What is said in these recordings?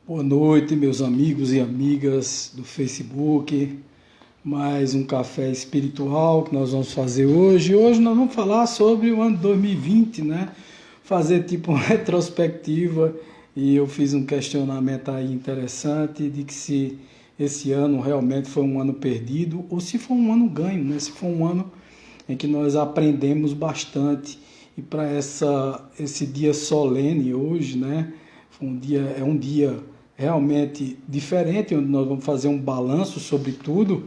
Boa noite, meus amigos e amigas do Facebook. Mais um café espiritual que nós vamos fazer hoje. Hoje nós vamos falar sobre o ano 2020, né? Fazer tipo uma retrospectiva, e eu fiz um questionamento aí interessante de que se esse ano realmente foi um ano perdido ou se foi um ano ganho, né? Se foi um ano em que nós aprendemos bastante. E para esse dia solene hoje, né? É um dia realmente diferente, onde nós vamos fazer um balanço sobre tudo.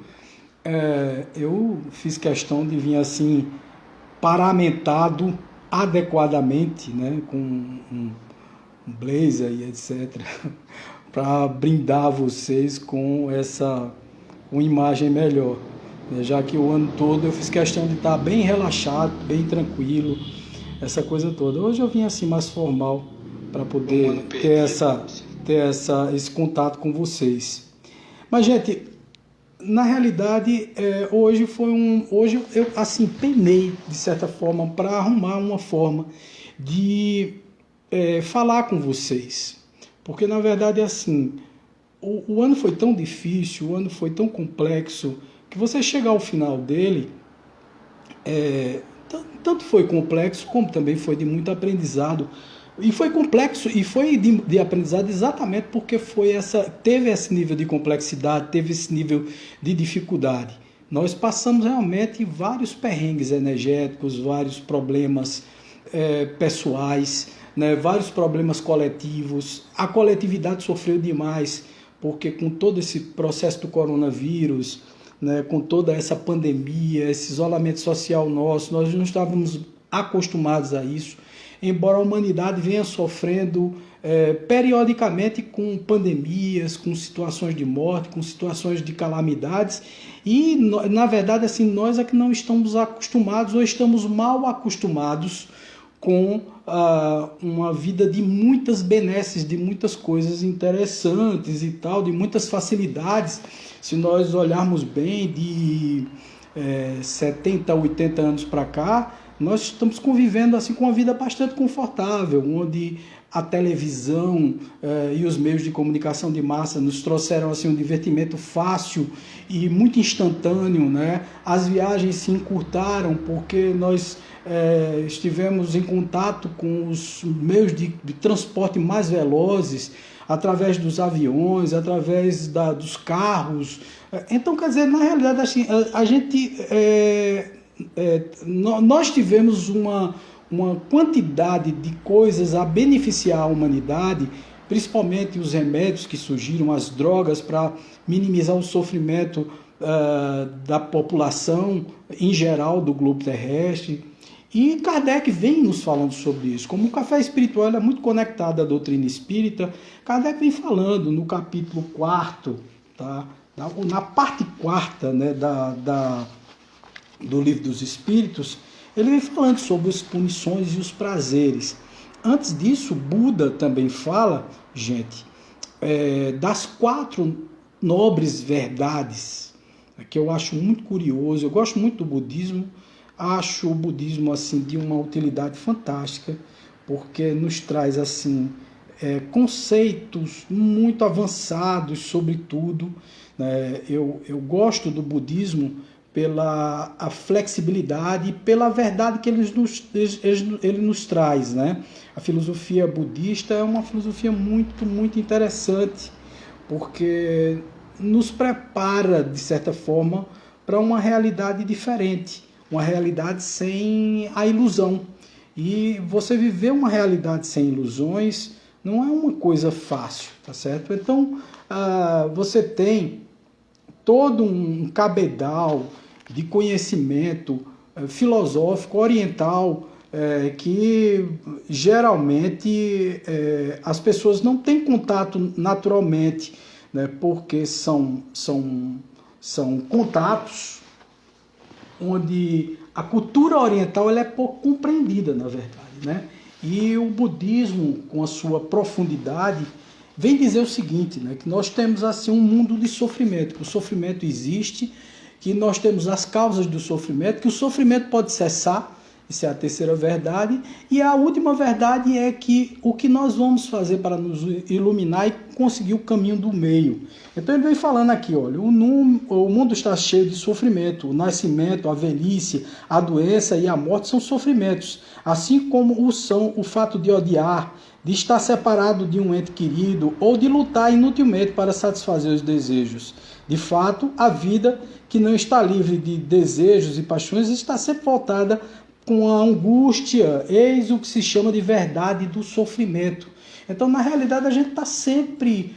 Eu fiz questão de vir assim, paramentado adequadamente, né? Com um blazer e etc., para brindar vocês com uma imagem melhor. Já que o ano todo eu fiz questão de estar bem relaxado, bem tranquilo, essa coisa toda. Hoje eu vim assim mais formal para poder ter esse contato com vocês. Mas, gente, na realidade, hoje eu assim penei de certa forma para arrumar uma forma de falar com vocês, porque na verdade é assim, o ano foi tão difícil, o ano foi tão complexo que você chegar ao final dele, tanto foi complexo como também foi de muito aprendizado. E foi complexo e foi de aprendizado exatamente porque teve esse nível de complexidade, teve esse nível de dificuldade. Nós passamos realmente vários perrengues energéticos, vários problemas pessoais, né, vários problemas coletivos. A coletividade sofreu demais, porque com todo esse processo do coronavírus, né, com toda essa pandemia, esse isolamento social nosso, nós não estávamos acostumados a isso. Embora a humanidade venha sofrendo periodicamente com pandemias, com situações de morte, com situações de calamidades, e na verdade assim, nós é que não estamos acostumados ou estamos mal acostumados com uma vida de muitas benesses, de muitas coisas interessantes e tal, de muitas facilidades. Se nós olharmos bem de 70, 80 anos para cá, nós estamos convivendo assim com uma vida bastante confortável, onde a televisão e os meios de comunicação de massa nos trouxeram assim um divertimento fácil e muito instantâneo, né? As viagens se encurtaram porque nós estivemos em contato com os meios de transporte mais velozes, através dos aviões, através dos carros. Então, quer dizer, na realidade, assim, a gente... nós tivemos uma quantidade de coisas a beneficiar a humanidade, principalmente os remédios que surgiram, as drogas, para minimizar o sofrimento da população em geral do globo terrestre. E Kardec vem nos falando sobre isso. Como o café espiritual é muito conectado à doutrina espírita, Kardec vem falando no capítulo 4º, tá? Na parte 4ª, né, do Livro dos Espíritos, ele vem falando sobre as punições e os prazeres. Antes disso, Buda também fala, gente, das 4 nobres verdades, que eu acho muito curioso. Eu gosto muito do budismo, acho o budismo assim de uma utilidade fantástica, porque nos traz assim conceitos muito avançados sobre tudo, né? Eu gosto do budismo pela a flexibilidade e pela verdade que ele nos traz, né? A filosofia budista é uma filosofia muito, muito interessante, porque nos prepara, de certa forma, para uma realidade diferente, uma realidade sem a ilusão. E você viver uma realidade sem ilusões não é uma coisa fácil, tá certo? Então, você tem todo um cabedal de conhecimento filosófico oriental que geralmente as pessoas não têm contato naturalmente, né, porque são contatos onde a cultura oriental ela é pouco compreendida, na verdade, né? E o budismo, com a sua profundidade, vem dizer o seguinte, né, que nós temos assim um mundo de sofrimento, que o sofrimento existe, que nós temos as causas do sofrimento, que o sofrimento pode cessar Isso é a terceira verdade. E a última verdade é que o que nós vamos fazer para nos iluminar e conseguir o caminho do meio. Então ele vem falando aqui, olha, o mundo está cheio de sofrimento. O nascimento, a velhice, a doença e a morte são sofrimentos. Assim como o são o fato de odiar, de estar separado de um ente querido ou de lutar inutilmente para satisfazer os desejos. De fato, a vida que não está livre de desejos e paixões está sempre voltada com a angústia, eis o que se chama de verdade do sofrimento. Então, na realidade, a gente está sempre,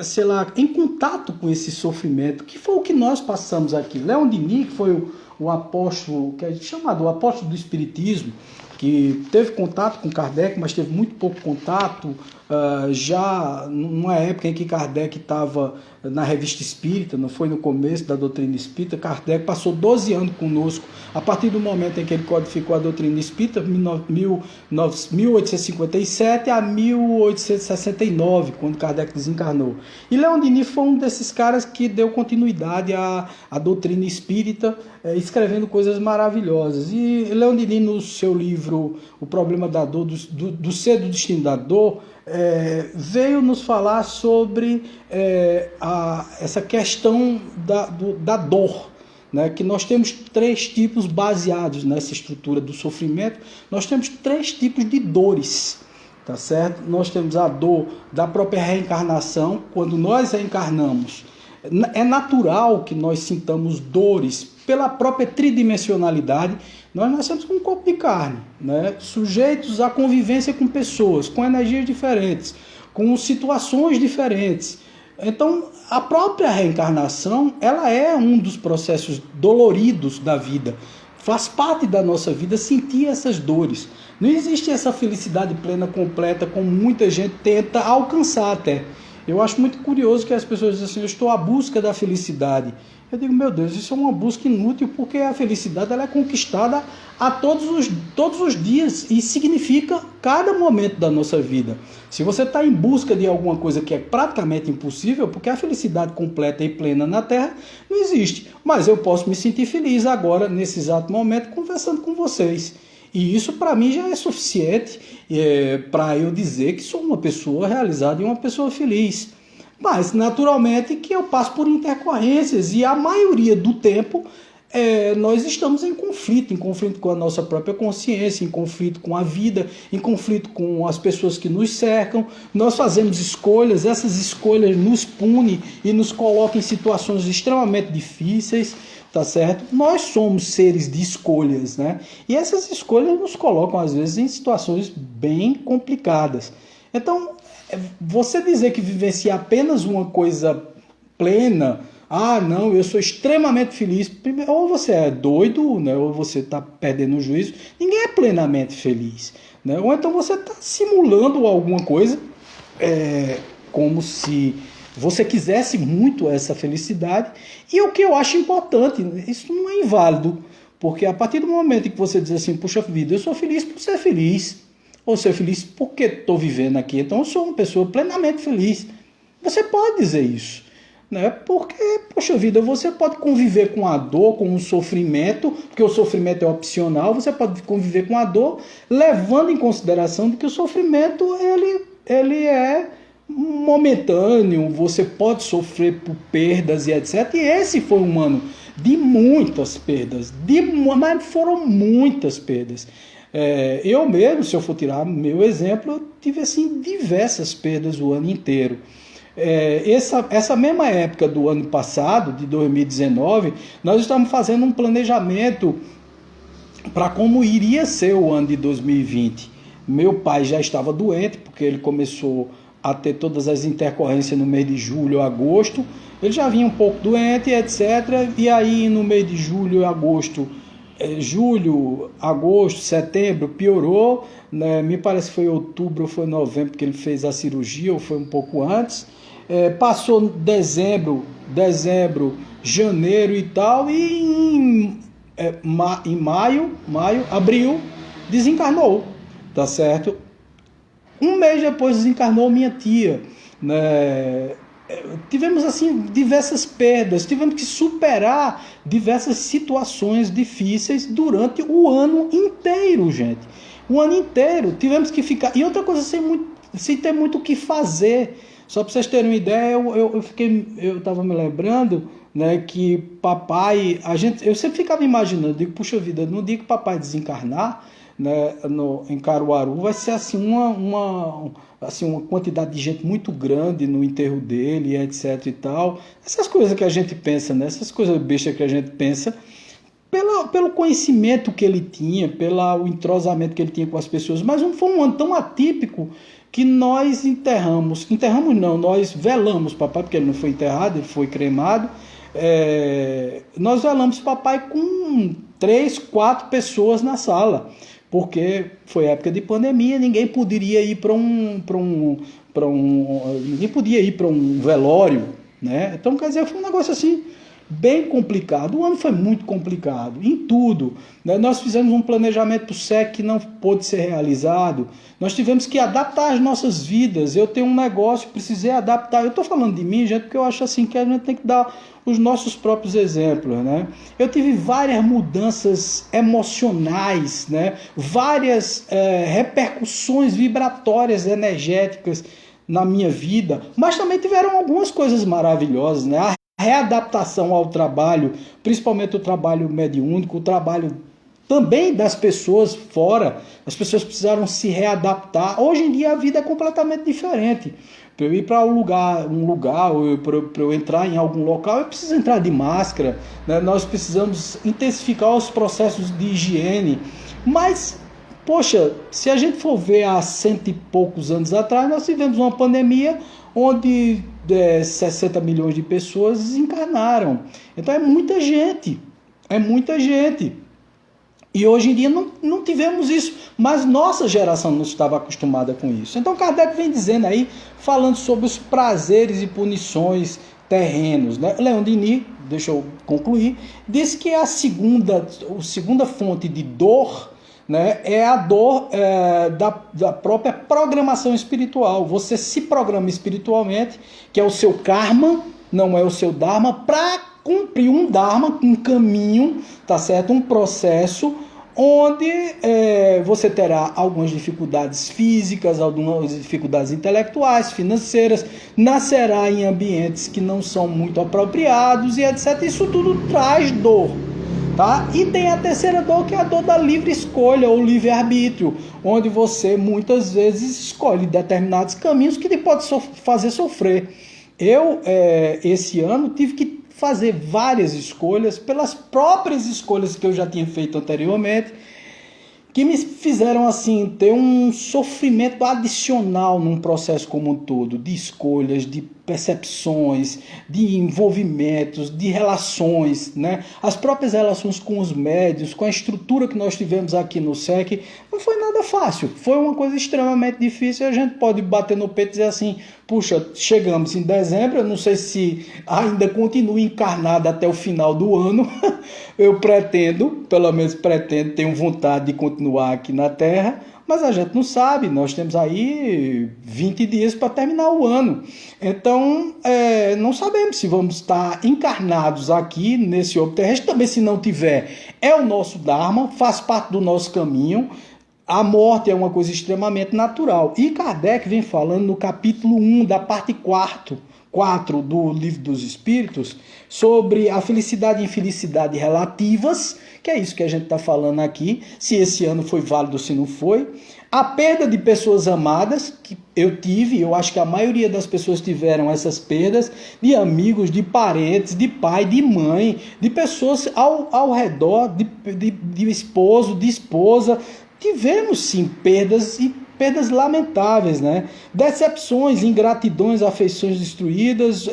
sei lá, em contato com esse sofrimento, que foi o que nós passamos aqui. Leon Denis, que foi o apóstolo, que é chamado o apóstolo do Espiritismo, que teve contato com Kardec, mas teve muito pouco contato, já numa época em que Kardec estava na Revista Espírita, não foi no começo da doutrina espírita. Kardec passou 12 anos conosco, a partir do momento em que ele codificou a doutrina espírita, 1857 a 1869, quando Kardec desencarnou. E Leon Denis foi um desses caras que deu continuidade à doutrina espírita, escrevendo coisas maravilhosas. E Leon Denis, no seu livro O Problema da Dor, do Ser do Destino da Dor, veio nos falar sobre essa questão da dor, né? Que nós temos 3 tipos baseados nessa estrutura do sofrimento. Nós temos 3 tipos de dores, tá certo? Nós temos a dor da própria reencarnação. Quando nós reencarnamos, é natural que nós sintamos dores pela própria tridimensionalidade. Nós nascemos com um corpo de carne, né? Sujeitos à convivência com pessoas, com energias diferentes, com situações diferentes. Então, a própria reencarnação, ela é um dos processos doloridos da vida. Faz parte da nossa vida sentir essas dores. Não existe essa felicidade plena, completa, como muita gente tenta alcançar até. Eu acho muito curioso que as pessoas dizem assim, eu estou à busca da felicidade. Eu digo, meu Deus, isso é uma busca inútil, porque a felicidade ela é conquistada a todos os dias e significa cada momento da nossa vida. Se você está em busca de alguma coisa que é praticamente impossível, porque a felicidade completa e plena na Terra não existe. Mas eu posso me sentir feliz agora, nesse exato momento, conversando com vocês. E isso para mim já é suficiente para eu dizer que sou uma pessoa realizada e uma pessoa feliz. Mas, naturalmente, que eu passo por intercorrências e a maioria do tempo nós estamos em conflito com a nossa própria consciência, em conflito com a vida, em conflito com as pessoas que nos cercam. Nós fazemos escolhas, essas escolhas nos punem e nos colocam em situações extremamente difíceis, tá certo? Nós somos seres de escolhas, né? E essas escolhas nos colocam, às vezes, em situações bem complicadas. Então, você dizer que vivencia apenas uma coisa plena, não, eu sou extremamente feliz, primeiro, ou você é doido, né, ou você está perdendo o juízo. Ninguém é plenamente feliz, né? Ou então você está simulando alguma coisa, como se você quisesse muito essa felicidade. E o que eu acho importante, isso não é inválido, porque a partir do momento em que você diz assim, puxa vida, eu sou feliz por ser feliz, ou ser feliz porque estou vivendo aqui, então eu sou uma pessoa plenamente feliz. Você pode dizer isso, né? Porque, poxa vida, você pode conviver com a dor, com o sofrimento, porque o sofrimento é opcional, você pode conviver com a dor, levando em consideração de que o sofrimento ele é momentâneo, você pode sofrer por perdas e etc. E esse foi um ano de muitas perdas, mas foram muitas perdas. Eu mesmo, se eu for tirar meu exemplo, eu tive assim, diversas perdas o ano inteiro. Essa mesma época do ano passado, de 2019, nós estamos fazendo um planejamento para como iria ser o ano de 2020. Meu pai já estava doente, porque ele começou a ter todas as intercorrências no mês de julho, agosto. Ele já vinha um pouco doente, etc. E aí no mês de julho, agosto, setembro, piorou, né? Me parece que foi outubro ou foi novembro que ele fez a cirurgia, ou foi um pouco antes. Passou dezembro, janeiro e tal, e em abril, desencarnou, tá certo? Um mês depois desencarnou minha tia, né? tivemos assim diversas perdas, tivemos que superar diversas situações difíceis durante o ano inteiro, gente. O ano inteiro tivemos que ficar. E outra coisa, sem ter muito o que fazer. Só para vocês terem uma ideia, eu estava me lembrando, né, que papai, eu sempre ficava imaginando, digo, puxa vida, no dia que papai desencarnar, né, em Caruaru, vai ser assim uma quantidade de gente muito grande no enterro dele, etc e tal. Essas coisas que a gente pensa, né, essas coisas bestas que a gente pensa, pelo conhecimento que ele tinha, pelo entrosamento que ele tinha com as pessoas, mas foi um ano tão atípico que nós enterramos não, nós velamos papai, porque ele não foi enterrado, ele foi cremado. Nós velamos papai com 3, 4 pessoas na sala, porque foi época de pandemia, ninguém poderia ir ninguém podia ir para um velório, né? Então, quer dizer, foi um negócio assim bem complicado. O ano foi muito complicado em tudo, né? Nós fizemos um planejamento para o SEC que não pôde ser realizado. Nós tivemos que adaptar as nossas vidas. Eu tenho um negócio, precisei adaptar. Eu estou falando de mim, gente, porque eu acho assim que a gente tem que dar os nossos próprios exemplos, né? Eu tive várias mudanças emocionais, né? Várias repercussões vibratórias, energéticas na minha vida, mas também tiveram algumas coisas maravilhosas, né? A readaptação ao trabalho, principalmente o trabalho mediúnico, o trabalho também das pessoas fora, as pessoas precisaram se readaptar. Hoje em dia a vida é completamente diferente. Para eu ir para um lugar, ou para eu entrar em algum local, eu preciso entrar de máscara, né? Nós precisamos intensificar os processos de higiene. Mas, poxa, se a gente for ver há 100 e poucos anos atrás, nós tivemos uma pandemia onde 60 milhões de pessoas desencarnaram. Então é muita gente, E hoje em dia não tivemos isso, mas nossa geração não estava acostumada com isso. Então Kardec vem dizendo aí, falando sobre os prazeres e punições terrenos, né? Leon Denis, deixa eu concluir, diz que a segunda fonte de dor, né, é a dor da própria programação espiritual. Você se programa espiritualmente, que é o seu karma, não é o seu dharma, para cumprir um dharma, um caminho, tá certo? Um processo onde você terá algumas dificuldades físicas, algumas dificuldades intelectuais, financeiras, nascerá em ambientes que não são muito apropriados e etc. Isso tudo traz dor. Tá? E tem a terceira dor, que é a dor da livre escolha ou livre-arbítrio, onde você muitas vezes escolhe determinados caminhos que lhe pode fazer sofrer. Eu, esse ano, tive que fazer várias escolhas, pelas próprias escolhas que eu já tinha feito anteriormente, que me fizeram assim ter um sofrimento adicional num processo como um todo, de escolhas, de percepções, de envolvimentos, de relações, né? As próprias relações com os médios, com a estrutura que nós tivemos aqui no SEC, não foi nada fácil, foi uma coisa extremamente difícil. A gente pode bater no peito e dizer assim, puxa, chegamos em dezembro, eu não sei se ainda continuo encarnado até o final do ano, eu pretendo, pelo menos pretendo, tenho vontade de continuar aqui na Terra, mas a gente não sabe, nós temos aí 20 dias para terminar o ano. Então, não sabemos se vamos estar encarnados aqui nesse orbe terrestre. Também, se não tiver, é o nosso Dharma, faz parte do nosso caminho. A morte é uma coisa extremamente natural. E Kardec vem falando no capítulo 1 da parte 4 do Livro dos Espíritos, sobre a felicidade e infelicidade relativas, que é isso que a gente está falando aqui, se esse ano foi válido ou se não foi. A perda de pessoas amadas, que eu tive, eu acho que a maioria das pessoas tiveram essas perdas, de amigos, de parentes, de pai, de mãe, de pessoas ao redor, de esposo, de esposa. Tivemos sim perdas lamentáveis, né? Decepções, ingratidões, afeições destruídas,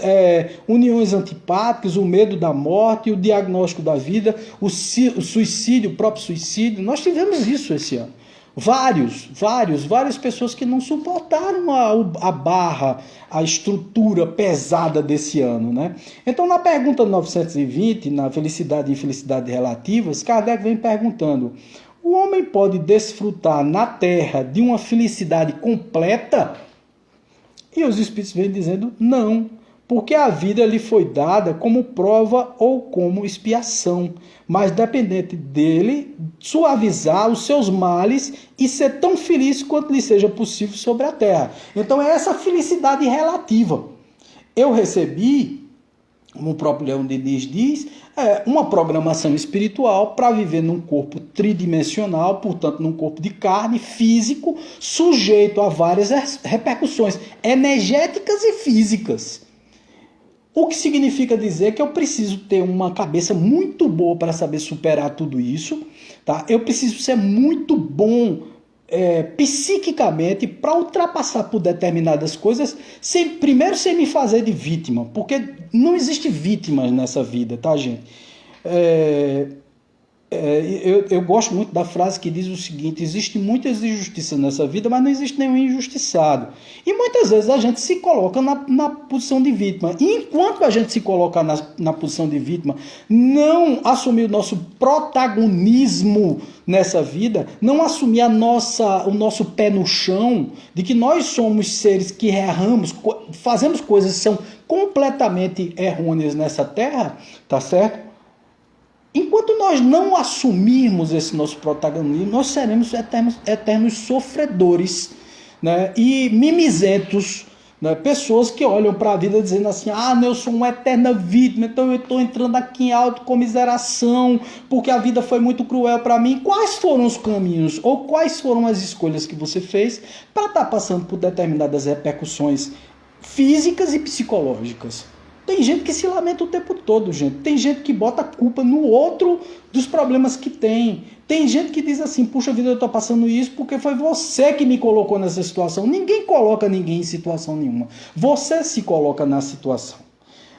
uniões antipáticas, o medo da morte, o diagnóstico da vida, o suicídio, o próprio suicídio. Nós tivemos isso esse ano. Várias pessoas que não suportaram a barra, a estrutura pesada desse ano, né? Então, na pergunta 920, na felicidade e infelicidade relativas, Kardec vem perguntando: o homem pode desfrutar na Terra de uma felicidade completa? E os Espíritos vêm dizendo não, porque a vida lhe foi dada como prova ou como expiação, mas dependente dele suavizar os seus males e ser tão feliz quanto lhe seja possível sobre a terra. Então é essa felicidade relativa. Eu recebi, como o próprio Leon Denis diz, uma programação espiritual para viver num corpo tridimensional, portanto num corpo de carne, físico, sujeito a várias repercussões energéticas e físicas. O que significa dizer que eu preciso ter uma cabeça muito boa para saber superar tudo isso, tá? Eu preciso ser muito bom psiquicamente para ultrapassar por determinadas coisas, primeiro sem me fazer de vítima, porque não existe vítimas nessa vida, tá, gente? Eu gosto muito da frase que diz o seguinte: existe muitas injustiças nessa vida, mas não existe nenhum injustiçado. E muitas vezes a gente se coloca na posição de vítima. E enquanto a gente se coloca na posição de vítima, não assumir o nosso protagonismo nessa vida, não assumir o nosso pé no chão, de que nós somos seres que erramos, fazemos coisas que são completamente errôneas nessa terra, tá certo? Enquanto nós não assumirmos esse nosso protagonismo, nós seremos eternos sofredores, né? E mimizentos, né? Pessoas que olham para a vida dizendo assim: eu sou uma eterna vítima, então eu estou entrando aqui em autocomiseração, porque a vida foi muito cruel para mim. Quais foram os caminhos ou quais foram as escolhas que você fez para estar passando por determinadas repercussões físicas e psicológicas? Tem gente que se lamenta o tempo todo, gente. Tem gente que bota a culpa no outro dos problemas que tem. Tem gente que diz assim: puxa vida, eu estou passando isso porque foi você que me colocou nessa situação. Ninguém coloca ninguém em situação nenhuma. Você se coloca na situação.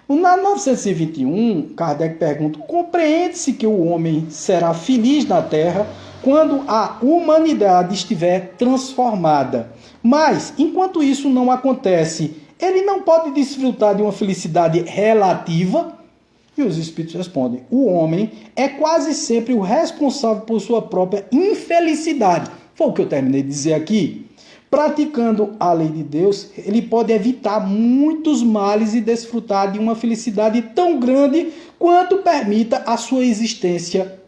Na 921, Kardec pergunta: compreende-se que o homem será feliz na Terra quando a humanidade estiver transformada. Mas, enquanto isso não acontece, ele não pode desfrutar de uma felicidade relativa? E os espíritos respondem: o homem é quase sempre o responsável por sua própria infelicidade. Foi o que eu terminei de dizer aqui. Praticando a lei de Deus, ele pode evitar muitos males e desfrutar de uma felicidade tão grande quanto permita a sua existência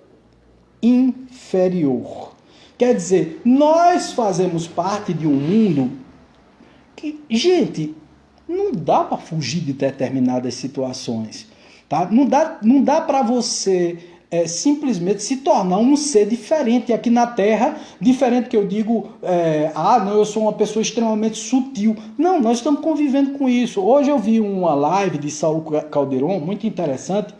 inferior. Quer dizer, nós fazemos parte de um mundo que, gente, não dá para fugir de determinadas situações, tá? Não dá para você simplesmente se tornar um ser diferente aqui na Terra, diferente que eu digo, não, eu sou uma pessoa extremamente sutil. Não, nós estamos convivendo com isso. Hoje eu vi uma live de Saulo Calderon, muito interessante,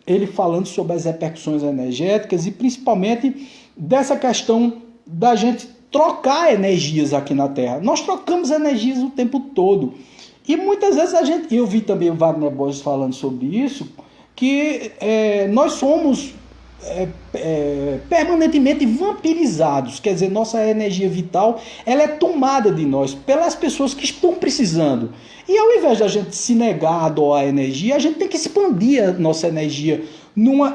ele falando sobre as repercussões energéticas e principalmente dessa questão da gente trocar energias aqui na Terra. Nós trocamos energias o tempo todo. E muitas vezes eu vi também o Wagner Borges falando sobre isso, que nós somos permanentemente vampirizados, quer dizer, nossa energia vital ela é tomada de nós pelas pessoas que estão precisando. E ao invés da gente se negar a doar energia, a gente tem que expandir a nossa energia.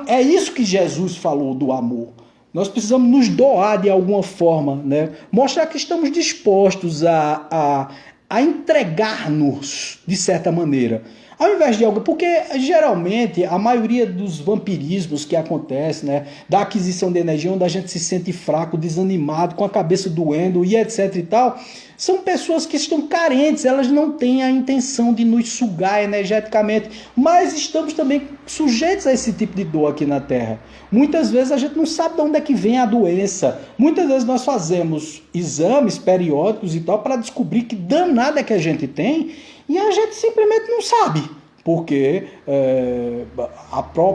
É isso que Jesus falou do amor. Nós precisamos nos doar de alguma forma, né? Mostrar que estamos dispostos a entregar-nos de certa maneira. Ao invés de algo, porque geralmente a maioria dos vampirismos que acontece, né, da aquisição de energia, onde a gente se sente fraco, desanimado, com a cabeça doendo e etc e tal, são pessoas que estão carentes, elas não têm a intenção de nos sugar energeticamente, mas estamos também sujeitos a esse tipo de dor aqui na Terra. Muitas vezes a gente não sabe de onde é que vem a doença. Muitas vezes nós fazemos exames periódicos e tal para descobrir que danada é que a gente tem e a gente simplesmente não sabe. Porque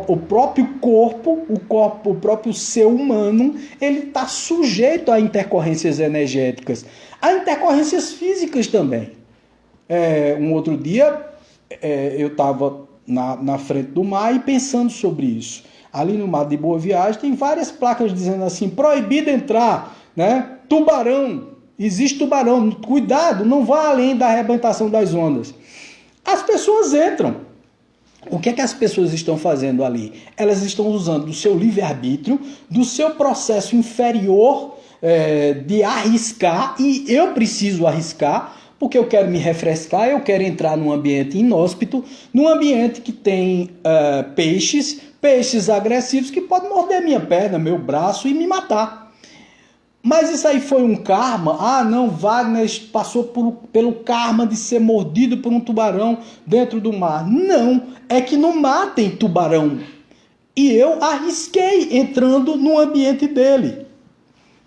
o próprio corpo, o próprio ser humano, ele está sujeito a intercorrências energéticas, a intercorrências físicas também. Um outro dia, eu estava na frente do mar e pensando sobre isso. Ali no Mar de Boa Viagem tem várias placas dizendo assim: proibido entrar, né? Tubarão, existe tubarão, cuidado, não vá além da arrebentação das ondas. As pessoas entram. O que é que as pessoas estão fazendo ali? Elas estão usando do seu livre-arbítrio, do seu processo inferior de arriscar, e eu preciso arriscar, porque eu quero me refrescar, eu quero entrar num ambiente inóspito, num ambiente que tem peixes agressivos que podem morder minha perna, meu braço e me matar. Mas isso aí foi um karma? Ah, não, Wagner passou pelo karma de ser mordido por um tubarão dentro do mar. Não, é que no mar tem tubarão. E eu arrisquei entrando no ambiente dele.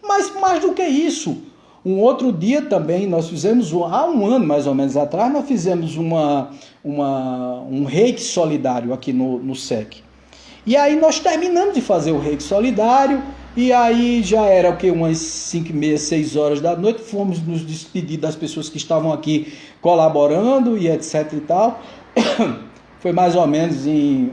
Mas mais do que isso, um outro dia também, nós fizemos, há um ano mais ou menos atrás, nós fizemos um reiki solidário aqui no SEC. E aí nós terminamos de fazer o reiki solidário, e aí já era o que, umas 5h30, 6 horas da noite, fomos nos despedir das pessoas que estavam aqui colaborando e etc e tal. Foi mais ou menos em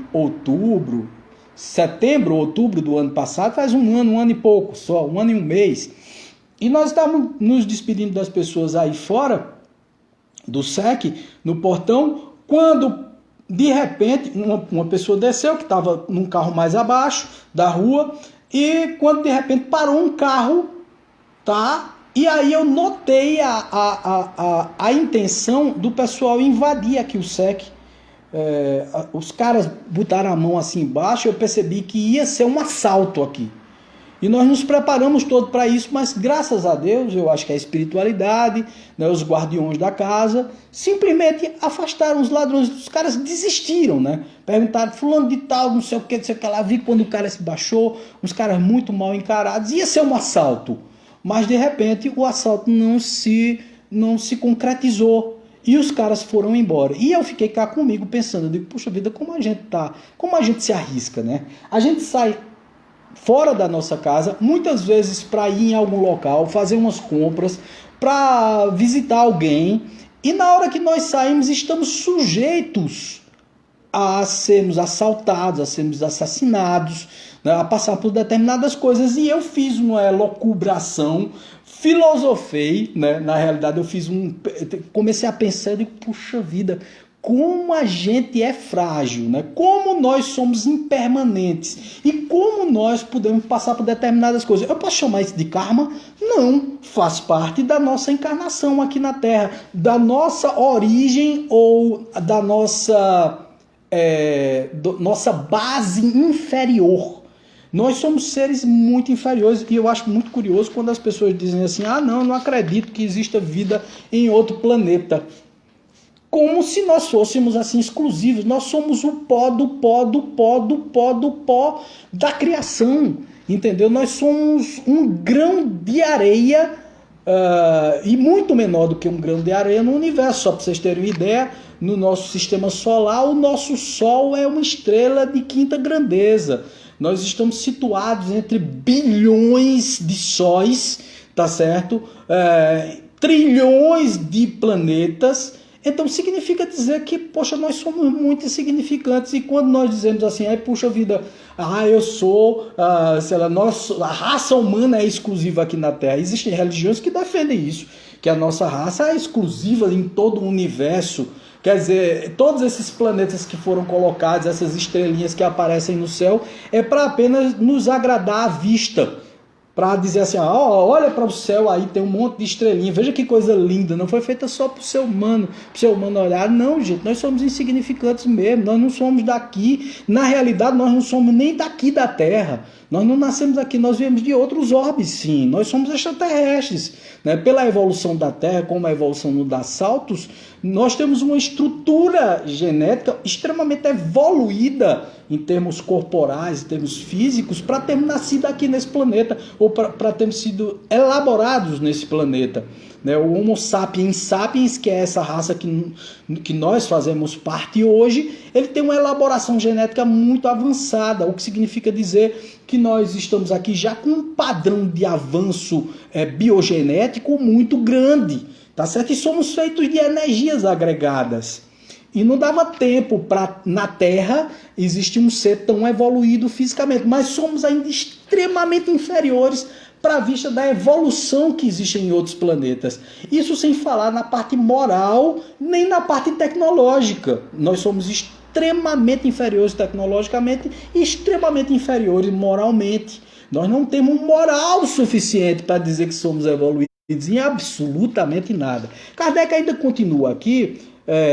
setembro, outubro do ano passado, faz um ano e pouco só, 1 ano e 1 mês. E nós estávamos nos despedindo das pessoas aí fora do SEC, no portão, quando de repente uma pessoa desceu, que estava num carro mais abaixo da rua, e quando de repente parou um carro, tá? E aí eu notei a intenção do pessoal invadir aqui o SEC. Os caras botaram a mão assim embaixo, eu percebi que ia ser um assalto aqui. E nós nos preparamos todo para isso, mas graças a Deus, eu acho que a espiritualidade, né, os guardiões da casa, simplesmente afastaram os ladrões. Os caras desistiram, né? Perguntaram, fulano de tal, não sei o que lá. Vi quando o cara se baixou, uns caras muito mal encarados. Ia ser um assalto, mas de repente o assalto não se concretizou. E os caras foram embora. E eu fiquei cá comigo pensando, eu digo, puxa vida, como a gente se arrisca, né? A gente sai fora da nossa casa, muitas vezes para ir em algum local, fazer umas compras, para visitar alguém, e na hora que nós saímos estamos sujeitos a sermos assaltados, a sermos assassinados, né, a passar por determinadas coisas. E eu fiz uma elucubração, filosofei, né, na realidade comecei a pensar, eu digo, puxa vida, como a gente é frágil, né? Como nós somos impermanentes e como nós podemos passar por determinadas coisas. Eu posso chamar isso de karma? Não, faz parte da nossa encarnação aqui na Terra, da nossa origem ou da nossa base inferior. Nós somos seres muito inferiores e eu acho muito curioso quando as pessoas dizem assim, não acredito que exista vida em outro planeta. Como se nós fôssemos assim exclusivos. Nós somos o pó do pó do pó do pó do pó da criação, entendeu? Nós somos um grão de areia e muito menor do que um grão de areia no universo. Só para vocês terem uma ideia, no nosso sistema solar, o nosso Sol é uma estrela de quinta grandeza. Nós estamos situados entre bilhões de sóis, tá certo? Trilhões de planetas. Então significa dizer que, poxa, nós somos muito insignificantes. E quando nós dizemos assim, puxa vida, eu sou, a raça humana é exclusiva aqui na Terra. Existem religiões que defendem isso, que a nossa raça é exclusiva em todo o universo. Quer dizer, todos esses planetas que foram colocados, essas estrelinhas que aparecem no céu, é para apenas nos agradar à vista. Para dizer assim, olha para o céu aí, tem um monte de estrelinha, veja que coisa linda, não foi feita só para o ser humano olhar. Não, gente, nós somos insignificantes mesmo, nós não somos daqui, na realidade nós não somos nem daqui da Terra, nós não nascemos aqui, nós viemos de outros orbes, sim, nós somos extraterrestres, né? Pela evolução da Terra, como a evolução não dá saltos, nós temos uma estrutura genética extremamente evoluída em termos corporais, em termos físicos, para termos nascido aqui nesse planeta, ou para termos sido elaborados nesse planeta. O Homo sapiens sapiens, que é essa raça que nós fazemos parte hoje, ele tem uma elaboração genética muito avançada, o que significa dizer que nós estamos aqui já com um padrão de avanço biogenético muito grande, tá certo? E somos feitos de energias agregadas. E não dava tempo para, na Terra, existir um ser tão evoluído fisicamente, mas somos ainda extremamente inferiores para a vista da evolução que existe em outros planetas. Isso sem falar na parte moral, nem na parte tecnológica. Nós somos extremamente inferiores tecnologicamente e extremamente inferiores moralmente. Nós não temos moral suficiente para dizer que somos evoluídos. em absolutamente nada. Kardec ainda continua aqui,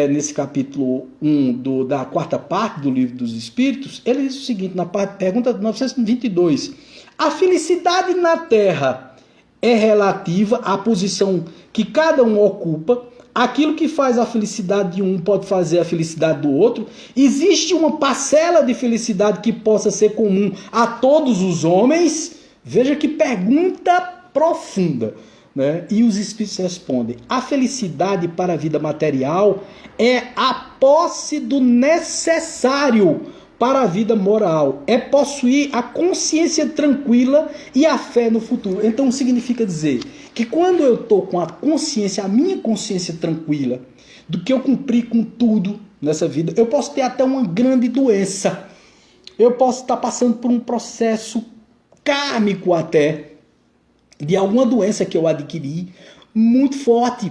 nesse capítulo 1 da quarta parte do Livro dos Espíritos, ele diz o seguinte, na pergunta 922, a felicidade na Terra é relativa à posição que cada um ocupa, aquilo que faz a felicidade de um pode fazer a felicidade do outro, existe uma parcela de felicidade que possa ser comum a todos os homens? Veja que pergunta profunda. Né? E os Espíritos respondem, a felicidade para a vida material é a posse do necessário para a vida moral, é possuir a consciência tranquila e a fé no futuro. Então significa dizer que quando eu estou com a consciência, a minha consciência tranquila, do que eu cumpri com tudo nessa vida, eu posso ter até uma grande doença, eu posso estar passando por um processo kármico até, de alguma doença que eu adquiri muito forte,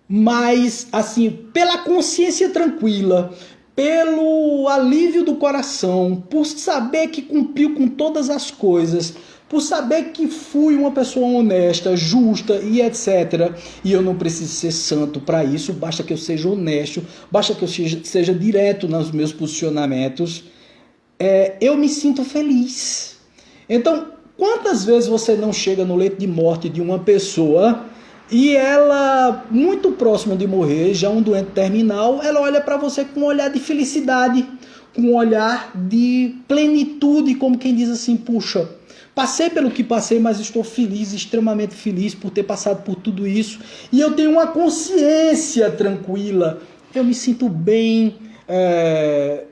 mas assim, pela consciência tranquila, pelo alívio do coração, por saber que cumpriu com todas as coisas, por saber que fui uma pessoa honesta, justa e etc. E eu não preciso ser santo para isso, basta que eu seja honesto, basta que eu seja direto nos meus posicionamentos, eu me sinto feliz. Então, quantas vezes você não chega no leito de morte de uma pessoa e ela, muito próxima de morrer, já um doente terminal, ela olha para você com um olhar de felicidade, com um olhar de plenitude, como quem diz assim, puxa, passei pelo que passei, mas estou feliz, extremamente feliz por ter passado por tudo isso, e eu tenho uma consciência tranquila, eu me sinto bem,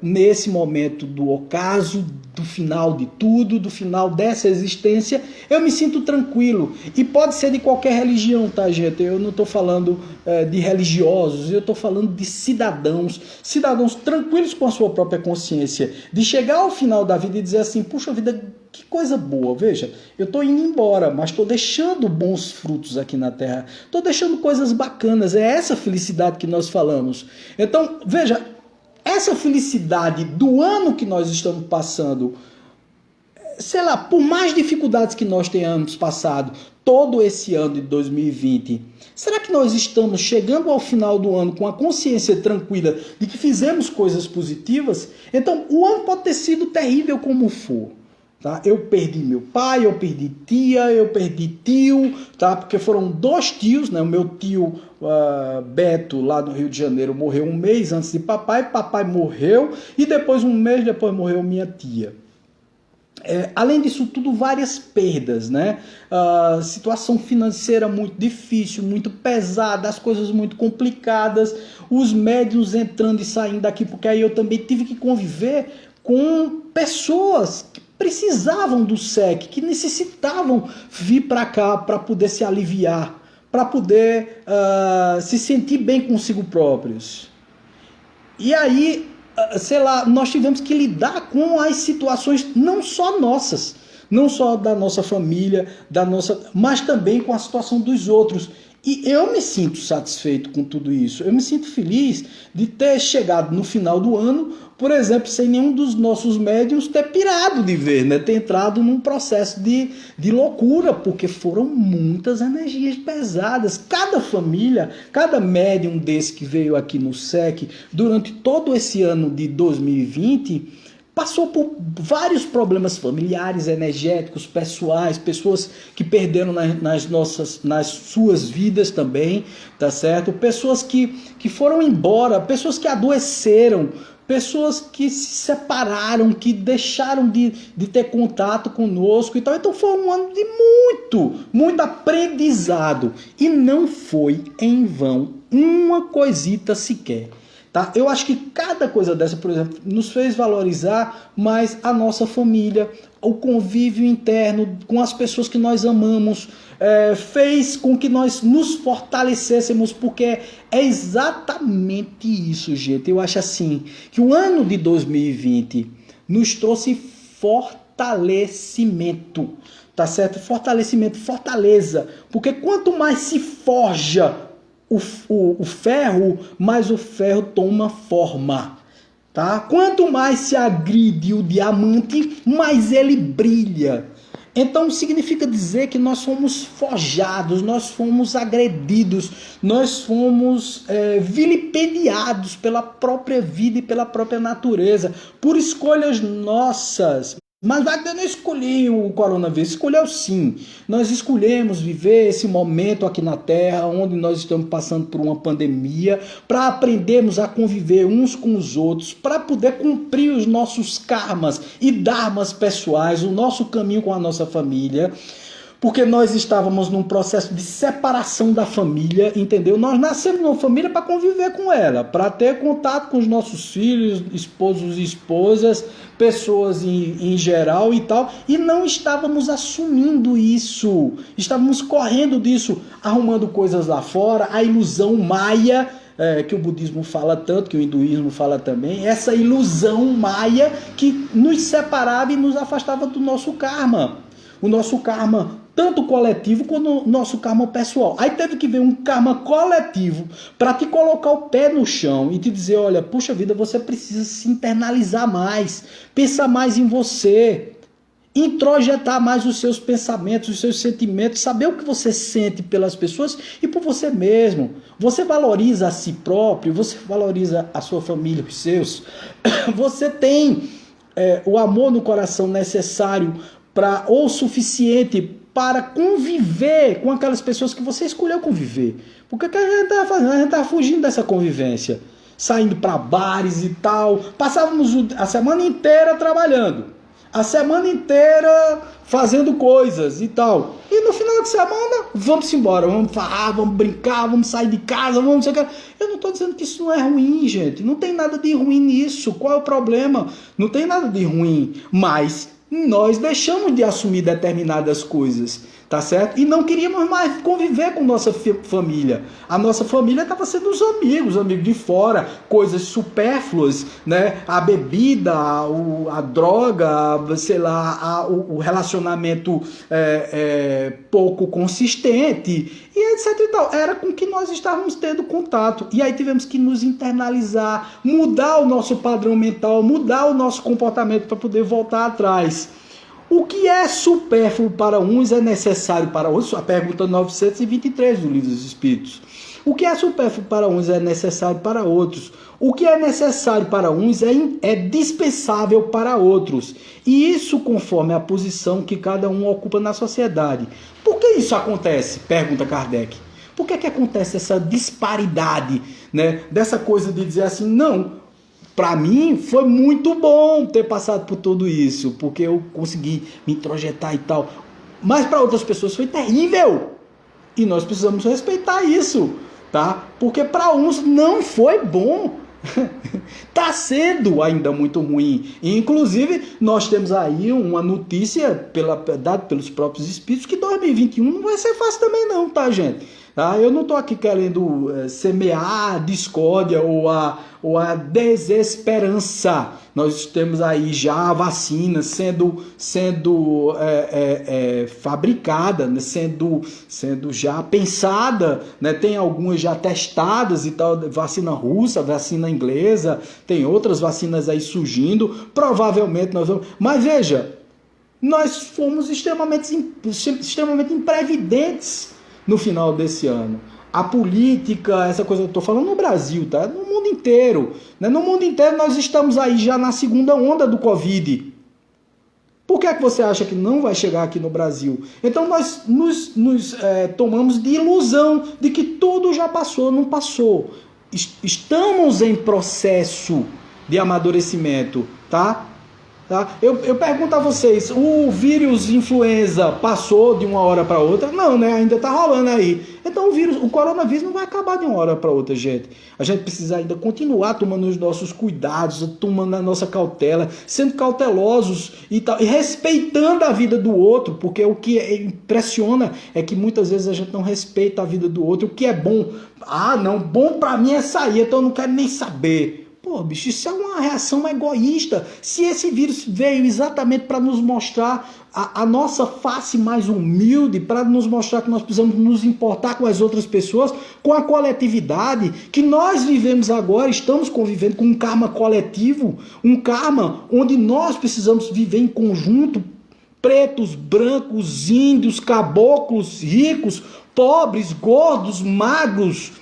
nesse momento do ocaso, do final de tudo, do final dessa existência, eu me sinto tranquilo. E pode ser de qualquer religião, tá, gente? Eu não estou falando de religiosos, eu estou falando de cidadãos tranquilos com a sua própria consciência, de chegar ao final da vida e dizer assim, puxa vida, que coisa boa, veja, eu estou indo embora, mas estou deixando bons frutos aqui na Terra, estou deixando coisas bacanas, é essa felicidade que nós falamos. Então, veja, essa felicidade do ano que nós estamos passando, sei lá, por mais dificuldades que nós tenhamos passado todo esse ano de 2020, será que nós estamos chegando ao final do ano com a consciência tranquila de que fizemos coisas positivas? Então, o ano pode ter sido terrível como for. Tá? Eu perdi meu pai, eu perdi tia, eu perdi tio, tá? Porque foram 2 tios, né? O meu tio Beto, lá no Rio de Janeiro, morreu um mês antes de papai morreu, e depois, um mês depois, morreu minha tia. Além disso tudo, várias perdas, né? Situação financeira muito difícil, muito pesada, as coisas muito complicadas, os médiuns entrando e saindo daqui, porque aí eu também tive que conviver com pessoas que precisavam do SEC, que necessitavam vir para cá para poder se aliviar, para poder se sentir bem consigo próprios. E aí, sei lá, nós tivemos que lidar com as situações não só nossas, não só da nossa família, mas também com a situação dos outros. E eu me sinto satisfeito com tudo isso. Eu me sinto feliz de ter chegado no final do ano, por exemplo, sem nenhum dos nossos médiuns ter pirado de ver, né? Ter entrado num processo de loucura, porque foram muitas energias pesadas. Cada família, cada médium desse que veio aqui no SEC, durante todo esse ano de 2020, passou por vários problemas familiares, energéticos, pessoais, pessoas que perderam nas suas vidas também, tá certo? Pessoas que foram embora, pessoas que adoeceram, pessoas que se separaram, que deixaram de ter contato conosco e tal. Então foi um ano de muito aprendizado. E não foi em vão uma coisita sequer. Tá? Eu acho que cada coisa dessa, por exemplo, nos fez valorizar mais a nossa família, o convívio interno com as pessoas que nós amamos, fez com que nós nos fortalecêssemos, porque é exatamente isso, gente. Eu acho assim, que o ano de 2020 nos trouxe fortalecimento, tá certo? Fortalecimento, fortaleza, porque quanto mais se forja o ferro, mais o ferro toma forma, tá? Quanto mais se agride o diamante, mais ele brilha. Então significa dizer que nós fomos forjados, nós fomos agredidos, nós fomos vilipendiados pela própria vida e pela própria natureza, por escolhas nossas. Mas Wagner não escolheu o coronavírus, escolheu sim. Nós escolhemos viver esse momento aqui na Terra, onde nós estamos passando por uma pandemia, para aprendermos a conviver uns com os outros, para poder cumprir os nossos karmas e dharmas pessoais, o nosso caminho com a nossa família. Porque nós estávamos num processo de separação da família, entendeu? Nós nascemos numa família para conviver com ela, para ter contato com os nossos filhos, esposos e esposas, pessoas em geral e tal, e não estávamos assumindo isso, estávamos correndo disso, arrumando coisas lá fora, a ilusão maia, que o budismo fala tanto, que o hinduísmo fala também, essa ilusão maia que nos separava e nos afastava do nosso karma. O nosso karma, tanto coletivo quanto o nosso karma pessoal. Aí teve que ver um karma coletivo para te colocar o pé no chão e te dizer, olha, puxa vida, você precisa se internalizar mais, pensar mais em você, introjetar mais os seus pensamentos, os seus sentimentos, saber o que você sente pelas pessoas e por você mesmo. Você valoriza a si próprio, você valoriza a sua família, os seus. Você tem o amor no coração necessário ou suficiente para conviver com aquelas pessoas que você escolheu conviver. Porque o que a gente estava fazendo? A gente estava fugindo dessa convivência, saindo para bares e tal. Passávamos a semana inteira trabalhando, a semana inteira fazendo coisas e tal. E no final de semana, vamos embora, vamos falar, vamos brincar, vamos sair de casa, vamos... Eu não estou dizendo que isso não é ruim, gente. Não tem nada de ruim nisso. Qual é o problema? Não tem nada de ruim, mas nós deixamos de assumir determinadas coisas, tá certo? E não queríamos mais conviver com nossa família. A nossa família estava sendo os amigos de fora, coisas supérfluas, né? A bebida, a droga, sei lá, o relacionamento pouco consistente, e etc e tal. Era com que nós estávamos tendo contato. E aí tivemos que nos internalizar, mudar o nosso padrão mental, mudar o nosso comportamento para poder voltar atrás. O que é supérfluo para uns é necessário para outros? A pergunta 923 do Livro dos Espíritos. O que é supérfluo para uns é necessário para outros. O que é necessário para uns é dispensável para outros. E isso conforme a posição que cada um ocupa na sociedade. Por que isso acontece? Pergunta Kardec. Por que acontece essa disparidade, né? Dessa coisa de dizer assim, não... Para mim foi muito bom ter passado por tudo isso, porque eu consegui me introjetar e tal. Mas para outras pessoas foi terrível. E nós precisamos respeitar isso, tá? Porque para uns não foi bom. Está sendo ainda muito ruim. E, inclusive, nós temos aí uma notícia dada pelos próprios espíritos que 2021 não vai ser fácil também não, tá, gente? Tá? Eu não estou aqui querendo semear a discórdia ou a desesperança. Nós temos aí já a vacina sendo fabricada, né? sendo já pensada, né? Tem algumas já testadas e tal, vacina russa, vacina inglesa, tem outras vacinas aí surgindo, provavelmente nós vamos... Mas veja, nós fomos extremamente imprevidentes no final desse ano. A política, essa coisa que eu estou falando no Brasil, tá? No mundo inteiro. Né? No mundo inteiro nós estamos aí já na segunda onda do Covid. Por que é que você acha que não vai chegar aqui no Brasil? Então nós nos tomamos de ilusão de que tudo já passou, não passou. Estamos em processo de amadurecimento, tá? Tá? Eu pergunto a vocês, o vírus influenza passou de uma hora para outra? Não, né? Ainda está rolando aí. Então o coronavírus não vai acabar de uma hora para outra, gente. A gente precisa ainda continuar tomando os nossos cuidados, tomando a nossa cautela, sendo cautelosos e tal, e respeitando a vida do outro, porque o que impressiona é que muitas vezes a gente não respeita a vida do outro. O que é bom? Ah, não, bom para mim é sair, então eu não quero nem saber. Pô, bicho, isso é uma reação egoísta. Se esse vírus veio exatamente para nos mostrar a nossa face mais humilde, para nos mostrar que nós precisamos nos importar com as outras pessoas, com a coletividade, que nós vivemos agora, estamos convivendo com um karma coletivo, um karma onde nós precisamos viver em conjunto pretos, brancos, índios, caboclos, ricos, pobres, gordos, magros.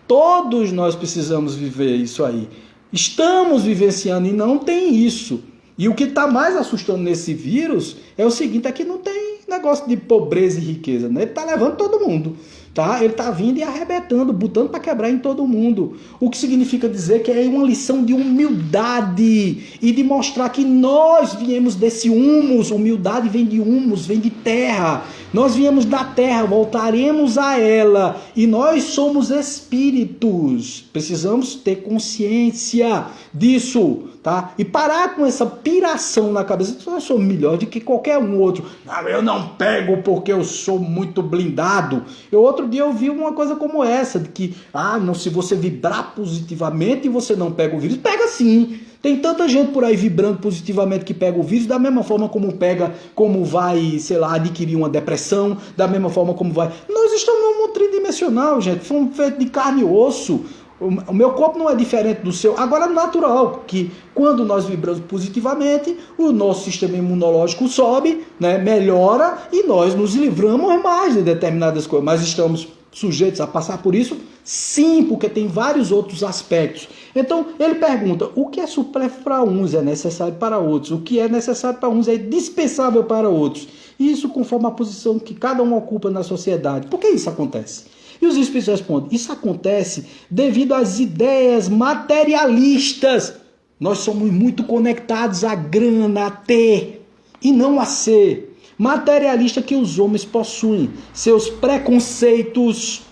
Todos nós precisamos viver isso aí. Estamos vivenciando e não tem isso. E o que está mais assustando nesse vírus é o seguinte, é que não tem negócio de pobreza e riqueza, né? Ele está levando todo mundo, tá? Ele está vindo e arrebentando, botando para quebrar em todo mundo. O que significa dizer que é uma lição de humildade e de mostrar que nós viemos desse humus. Humildade vem de humus, vem de terra. Nós viemos da terra, voltaremos a ela e nós somos espíritos. Precisamos ter consciência disso, tá? E parar com essa piração na cabeça. Eu sou melhor do que qualquer um outro. Ah, eu não pego porque eu sou muito blindado. Outro dia eu vi uma coisa como essa, de que, não, se você vibrar positivamente você não pega o vírus. Pega sim. Tem tanta gente por aí vibrando positivamente que pega o vírus, da mesma forma como pega, como vai, sei lá, adquirir uma depressão, da mesma forma como vai. Nós estamos num mundo tridimensional, gente. Fomos feitos de carne e osso. O meu corpo não é diferente do seu. Agora é natural que quando nós vibramos positivamente, o nosso sistema imunológico sobe, né, melhora e nós nos livramos mais de determinadas coisas. Mas estamos sujeitos a passar por isso? Sim, porque tem vários outros aspectos. Então, ele pergunta, o que é supérfluo para uns é necessário para outros? O que é necessário para uns é dispensável para outros. Isso conforme a posição que cada um ocupa na sociedade. Por que isso acontece? E os espíritos respondem, isso acontece devido às ideias materialistas. Nós somos muito conectados à grana, a ter, e não a ser. Materialista que os homens possuem, seus preconceitos,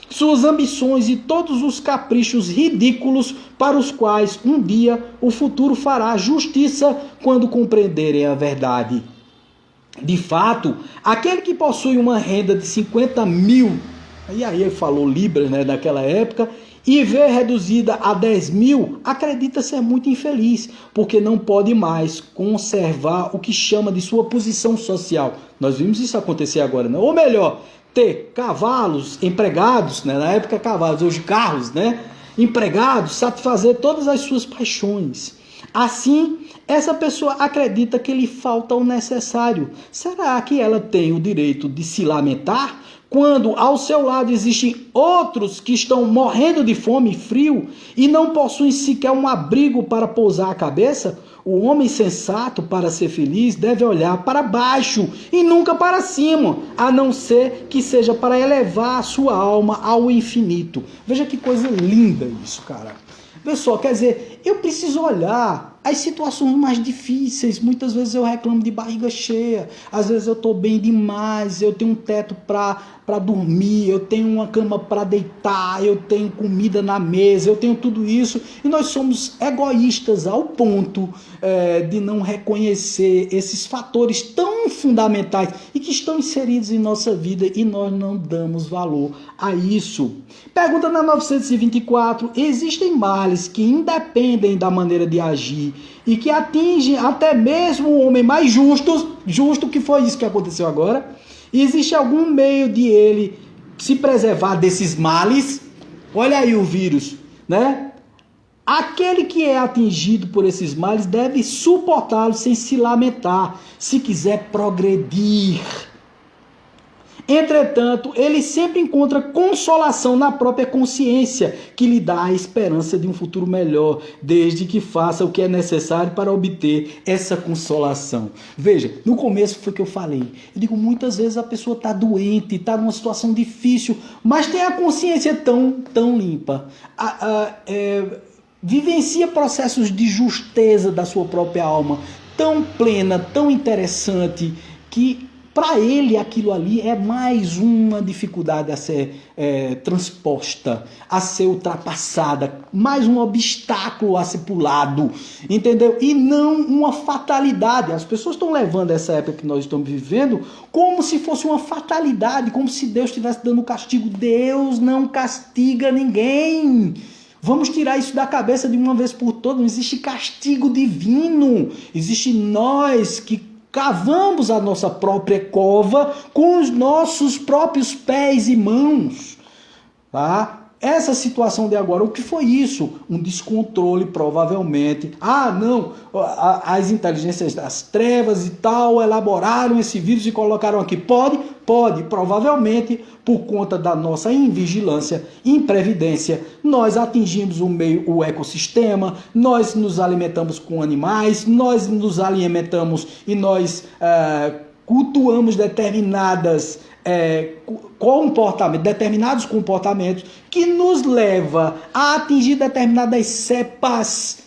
suas ambições e todos os caprichos ridículos para os quais um dia o futuro fará justiça quando compreenderem a verdade. De fato, aquele que possui uma renda de 50 mil, e aí ele falou libras, né, daquela época, e vê reduzida a 10 mil, acredita ser muito infeliz, porque não pode mais conservar o que chama de sua posição social. Nós vimos isso acontecer agora, né? Ou melhor, ter cavalos, empregados, né? Na época cavalos, hoje carros, né? Empregados, satisfazer todas as suas paixões. Assim, essa pessoa acredita que lhe falta o necessário. Será que ela tem o direito de se lamentar quando ao seu lado existem outros que estão morrendo de fome e frio e não possuem sequer um abrigo para pousar a cabeça? O homem sensato, para ser feliz, deve olhar para baixo e nunca para cima, a não ser que seja para elevar a sua alma ao infinito. Veja que coisa linda isso, cara. Pessoal, quer dizer, eu preciso olhar as situações mais difíceis. Muitas vezes eu reclamo de barriga cheia, às vezes eu estou bem demais, eu tenho um teto para dormir, eu tenho uma cama para deitar, eu tenho comida na mesa, eu tenho tudo isso. E nós somos egoístas ao ponto de não reconhecer esses fatores tão fundamentais e que estão inseridos em nossa vida e nós não damos valor a isso. Pergunta na 924, existem males que independem da maneira de agir e que atingem até mesmo o homem mais justo, que foi isso que aconteceu agora? E existe algum meio de ele se preservar desses males? Olha aí o vírus, né? Aquele que é atingido por esses males deve suportá-los sem se lamentar, se quiser progredir. Entretanto, ele sempre encontra consolação na própria consciência, que lhe dá a esperança de um futuro melhor, desde que faça o que é necessário para obter essa consolação. Veja, no começo foi o que eu falei. Eu digo, muitas vezes a pessoa está doente, está numa situação difícil, mas tem a consciência tão limpa. Vivencia processos de justeza da sua própria alma, tão plena, tão interessante, que para ele aquilo ali é mais uma dificuldade a ser transposta, a ser ultrapassada, mais um obstáculo a ser pulado, entendeu? E não uma fatalidade. As pessoas estão levando essa época que nós estamos vivendo como se fosse uma fatalidade, como se Deus estivesse dando castigo. Deus não castiga ninguém. Vamos tirar isso da cabeça de uma vez por todas. Não existe castigo divino. Existe nós que cavamos a nossa própria cova com os nossos próprios pés e mãos. Tá? essa situação de agora, o que foi isso? Um descontrole, provavelmente. Ah, não, as inteligências das trevas e tal elaboraram esse vírus e colocaram aqui. Pode, provavelmente, por conta da nossa invigilância, imprevidência, nós atingimos o ecossistema, nós nos alimentamos com animais, nós nos alimentamos e nós cultuamos determinados comportamentos que nos leva a atingir determinadas cepas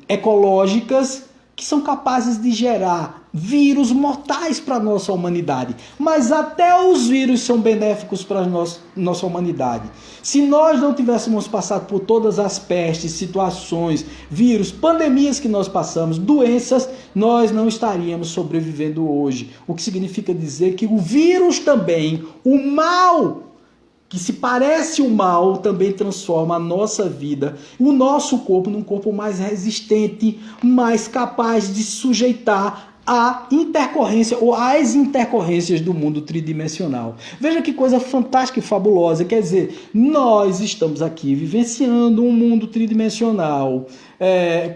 ecológicas que são capazes de gerar vírus mortais para a nossa humanidade. Mas até os vírus são benéficos para a nossa humanidade. Se nós não tivéssemos passado por todas as pestes, situações, vírus, pandemias que nós passamos, doenças, nós não estaríamos sobrevivendo hoje. O que significa dizer que o vírus também, o mal que se parece o mal, também transforma a nossa vida, o nosso corpo, num corpo mais resistente, mais capaz de sujeitar a intercorrência ou às intercorrências do mundo tridimensional. Veja que coisa fantástica e fabulosa. Quer dizer, nós estamos aqui vivenciando um mundo tridimensional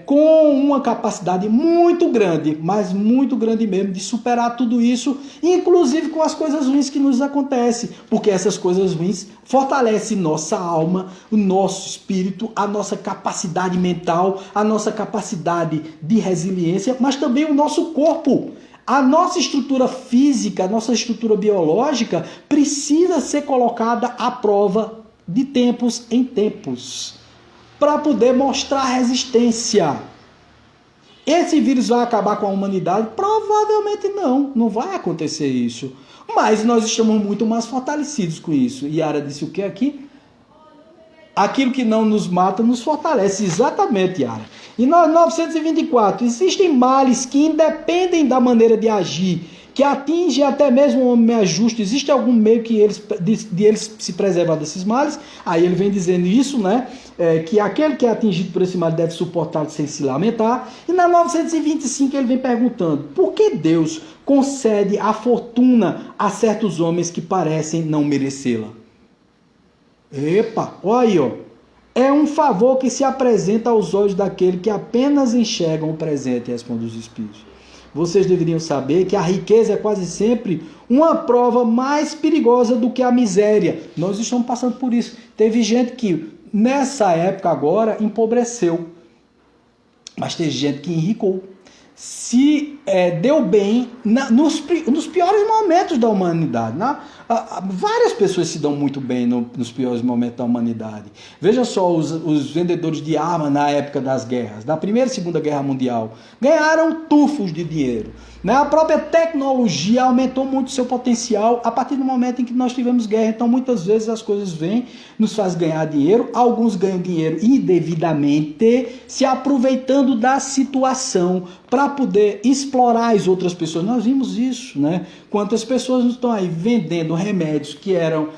com uma capacidade muito grande, mas muito grande mesmo, de superar tudo isso, inclusive com as coisas ruins que nos acontecem, porque essas coisas ruins fortalecem nossa alma, o nosso espírito, a nossa capacidade mental, a nossa capacidade de resiliência, mas também o nosso corpo. A nossa estrutura física, a nossa estrutura biológica precisa ser colocada à prova de tempos em tempos, para poder mostrar resistência. Esse vírus vai acabar com a humanidade? Provavelmente não vai acontecer isso. Mas nós estamos muito mais fortalecidos com isso. Yara disse o que aqui? Aquilo que não nos mata nos fortalece. Exatamente, Yara. E 924, existem males que independem da maneira de agir, que atingem até mesmo o homem mais justo. Existe algum meio de eles se preservar desses males? Aí ele vem dizendo isso, né? Que aquele que é atingido por esse mal deve suportar sem se lamentar. E na 925 ele vem perguntando: por que Deus concede a fortuna a certos homens que parecem não merecê-la? Epa, olha aí, ó. É um favor que se apresenta aos olhos daquele que apenas enxergam o presente, responde os Espíritos. Vocês deveriam saber que a riqueza é quase sempre uma prova mais perigosa do que a miséria. Nós estamos passando por isso. Teve gente que, nessa época agora, empobreceu. Mas teve gente que enricou. Se deu bem nos piores momentos da humanidade. Várias pessoas se dão muito bem nos piores momentos da humanidade. Veja só os vendedores de armas na época das guerras, na Primeira e Segunda Guerra Mundial, ganharam tufos de dinheiro. A própria tecnologia aumentou muito seu potencial a partir do momento em que nós tivemos guerra. Então, muitas vezes as coisas vêm, nos faz ganhar dinheiro. Alguns ganham dinheiro indevidamente, se aproveitando da situação para poder explorar as outras pessoas. Nós vimos isso, né? Quantas pessoas não estão aí vendendo remédios que eram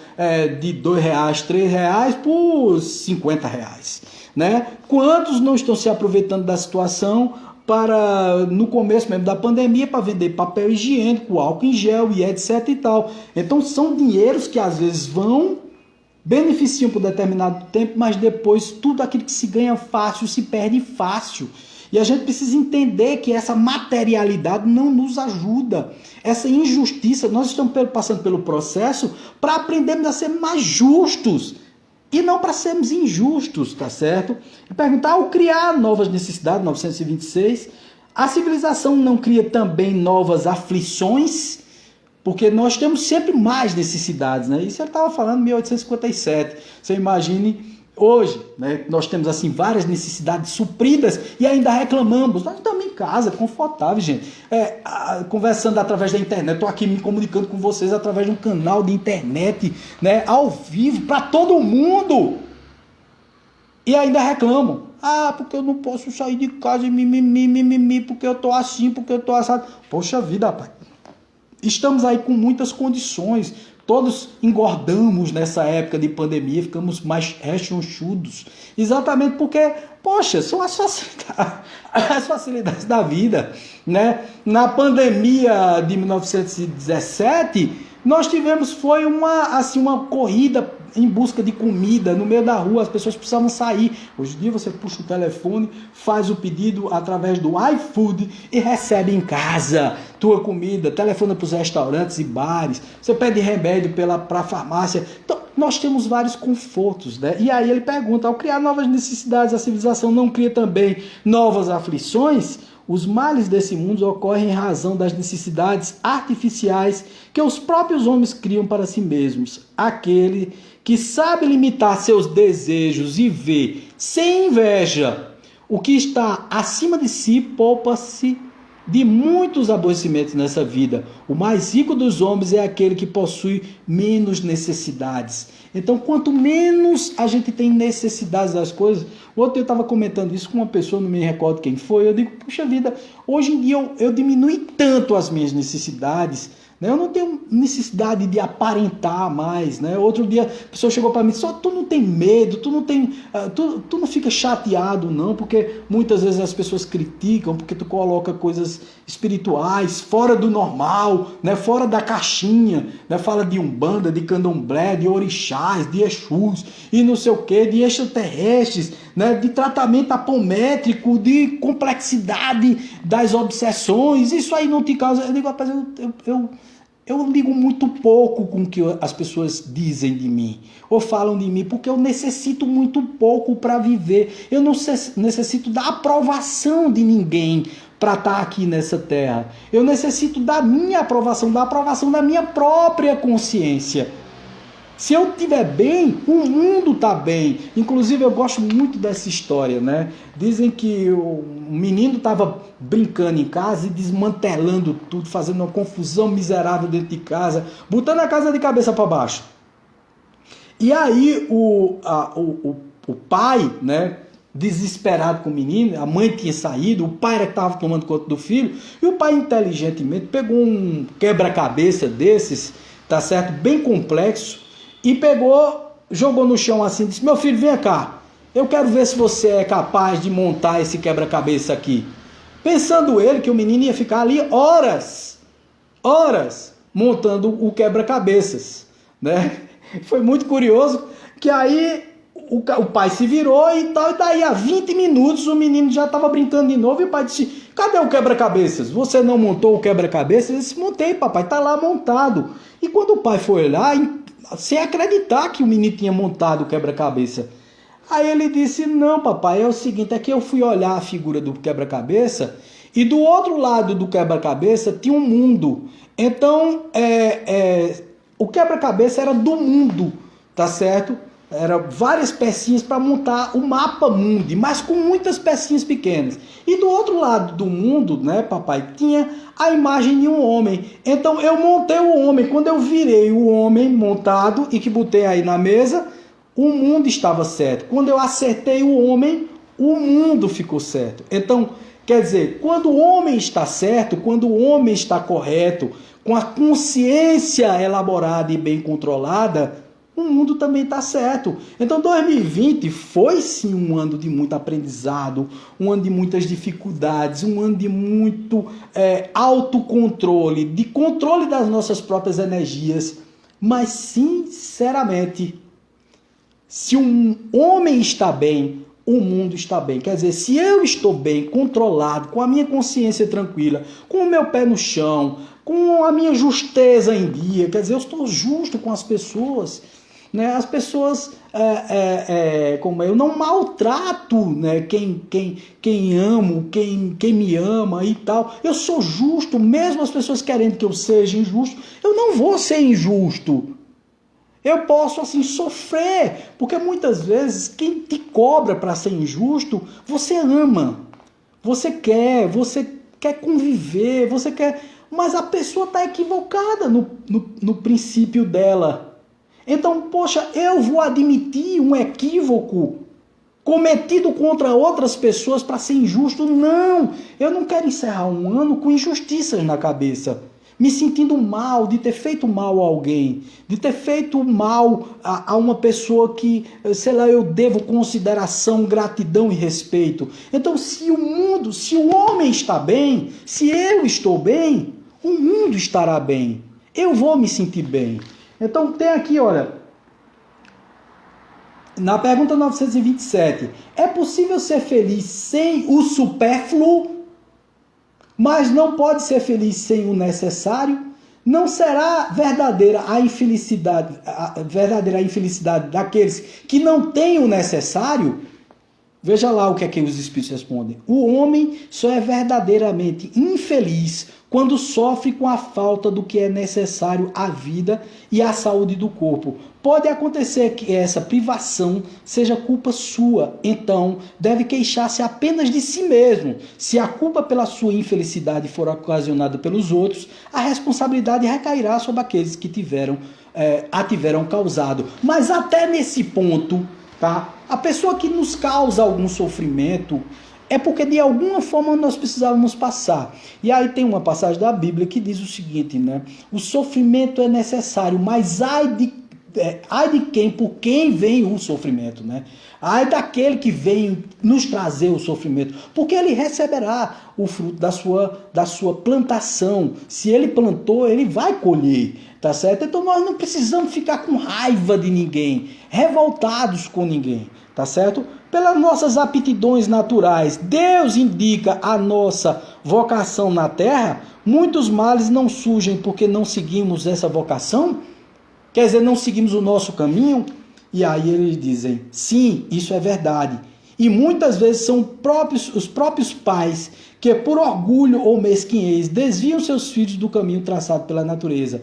de R$2, R$3 por R$50, né? Quantos não estão se aproveitando da situação para, no começo mesmo da pandemia, para vender papel higiênico, álcool em gel e etc e tal. Então são dinheiros que às vezes beneficiam por determinado tempo, mas depois tudo aquilo que se ganha fácil se perde fácil. E a gente precisa entender que essa materialidade não nos ajuda. Essa injustiça, nós estamos passando pelo processo para aprendermos a ser mais justos e não para sermos injustos, tá certo? E perguntar, ao criar novas necessidades, 926, a civilização não cria também novas aflições? Porque nós temos sempre mais necessidades, né? Isso ele estava falando em 1857. Você imagine hoje, né? Nós temos assim várias necessidades supridas e ainda reclamamos. Nós estamos em casa, confortável, gente. Conversando através da internet. Estou aqui me comunicando com vocês através de um canal de internet, né? Ao vivo, para todo mundo. E ainda reclamam. Porque eu não posso sair de casa e mimimi, porque eu estou assim, porque eu estou assado. Poxa vida, rapaz. Estamos aí com muitas condições. Todos engordamos nessa época de pandemia, ficamos mais rechonchudos. Exatamente porque, poxa, são as facilidades da vida, né? Na pandemia de 1917, Nós tivemos, foi uma corrida em busca de comida no meio da rua, as pessoas precisavam sair. Hoje em dia você puxa o telefone, faz o pedido através do iFood e recebe em casa tua comida, telefona para os restaurantes e bares, você pede remédio para a farmácia. Então, nós temos vários confortos, né? E aí ele pergunta, ao criar novas necessidades, a civilização não cria também novas aflições? Os males desse mundo ocorrem em razão das necessidades artificiais que os próprios homens criam para si mesmos. Aquele que sabe limitar seus desejos e vê, sem inveja, o que está acima de si, poupa-se de muitos aborrecimentos nessa vida. O mais rico dos homens é aquele que possui menos necessidades. Então, quanto menos a gente tem necessidades das coisas... Outro dia eu estava comentando isso com uma pessoa, não me recordo quem foi, eu digo, puxa vida, hoje em dia eu diminui tanto as minhas necessidades, né? Eu não tenho necessidade de aparentar mais, né? Outro dia a pessoa chegou para mim e disse, tu não tem medo, tu não fica chateado não, porque muitas vezes as pessoas criticam, porque tu coloca coisas espirituais fora do normal, né? Fora da caixinha, né? Fala de umbanda, de candomblé, de orixás, de exus e não sei o que, de extraterrestres, né? De tratamento apométrico, de complexidade das obsessões. Isso aí não te causa... Eu digo, rapaz, eu ligo muito pouco com o que as pessoas dizem de mim ou falam de mim, porque eu necessito muito pouco para viver. Eu não necessito da aprovação de ninguém para estar aqui nessa terra. Eu necessito da minha aprovação, da aprovação da minha própria consciência. Se eu estiver bem, o mundo está bem. Inclusive, eu gosto muito dessa história, né? Dizem que o menino estava brincando em casa e desmantelando tudo, fazendo uma confusão miserável dentro de casa, botando a casa de cabeça para baixo. E aí o pai, né, desesperado com o menino, a mãe tinha saído, o pai era que estava tomando conta do filho, e o pai inteligentemente pegou um quebra-cabeça desses, tá certo? Bem complexo, e pegou, jogou no chão assim, disse, meu filho, vem cá, eu quero ver se você é capaz de montar esse quebra-cabeça aqui. Pensando ele que o menino ia ficar ali horas montando o quebra-cabeças, né? Foi muito curioso que aí o pai se virou e tal, e daí a 20 minutos o menino já estava brincando de novo e o pai disse, cadê o quebra-cabeças? Você não montou o quebra-cabeças? Ele disse, montei, papai, tá lá montado. E quando o pai foi lá, sem acreditar que o menino tinha montado o quebra-cabeça, aí ele disse, não, papai, é o seguinte, é que eu fui olhar a figura do quebra-cabeça e do outro lado do quebra-cabeça tinha um mundo. Então, o quebra-cabeça era do mundo, tá certo? Eram várias pecinhas para montar o mapa mundi, mas com muitas pecinhas pequenas. E do outro lado do mundo, né, papai, tinha a imagem de um homem. Então eu montei o homem. Quando eu virei o homem montado e que botei aí na mesa, o mundo estava certo. Quando eu acertei o homem, o mundo ficou certo. Então, quer dizer, quando o homem está certo, quando o homem está correto, com a consciência elaborada e bem controlada, o mundo também está certo. Então 2020 foi sim um ano de muito aprendizado, um ano de muitas dificuldades, um ano de muito autocontrole, de controle das nossas próprias energias. Mas sinceramente, se um homem está bem, o mundo está bem. Quer dizer, se eu estou bem, controlado, com a minha consciência tranquila, com o meu pé no chão, com a minha justeza em dia, quer dizer, eu estou justo com as pessoas, né? As pessoas, como eu não maltrato, né? quem amo, quem me ama e tal. Eu sou justo, mesmo as pessoas querendo que eu seja injusto, eu não vou ser injusto. Eu posso assim sofrer, porque muitas vezes quem te cobra para ser injusto, você ama, você quer conviver, você quer, mas a pessoa está equivocada no princípio dela. Então, poxa, eu vou admitir um equívoco cometido contra outras pessoas para ser injusto? Não, eu não quero encerrar um ano com injustiças na cabeça, me sentindo mal de ter feito mal a alguém, de ter feito mal a uma pessoa que, sei lá, eu devo consideração, gratidão e respeito. Então, se o homem está bem, se eu estou bem, o mundo estará bem. eu vou me sentir bem. Então tem aqui, olha, na pergunta 927, é possível ser feliz sem o supérfluo, mas não pode ser feliz sem o necessário? Não será verdadeira a infelicidade daqueles que não têm o necessário? Veja lá o que é que os Espíritos respondem. O homem só é verdadeiramente infeliz quando sofre com a falta do que é necessário à vida e à saúde do corpo. Pode acontecer que essa privação seja culpa sua, então deve queixar-se apenas de si mesmo. Se a culpa pela sua infelicidade for ocasionada pelos outros, a responsabilidade recairá sobre aqueles que a tiveram causado. Mas até nesse ponto, tá? A pessoa que nos causa algum sofrimento é porque de alguma forma nós precisávamos passar. E aí tem uma passagem da Bíblia que diz o seguinte, né? O sofrimento é necessário, mas ai de quem, por quem vem o sofrimento, né? Ai daquele que vem nos trazer o sofrimento, porque ele receberá o fruto da sua plantação. Se ele plantou, ele vai colher, tá certo? Então nós não precisamos ficar com raiva de ninguém, revoltados com ninguém, tá certo? Pelas nossas aptidões naturais, Deus indica a nossa vocação na terra. Muitos males não surgem porque não seguimos essa vocação. Quer dizer, não seguimos o nosso caminho? E aí eles dizem, sim, isso é verdade. E muitas vezes são os próprios pais que, por orgulho ou mesquinhez, desviam seus filhos do caminho traçado pela natureza,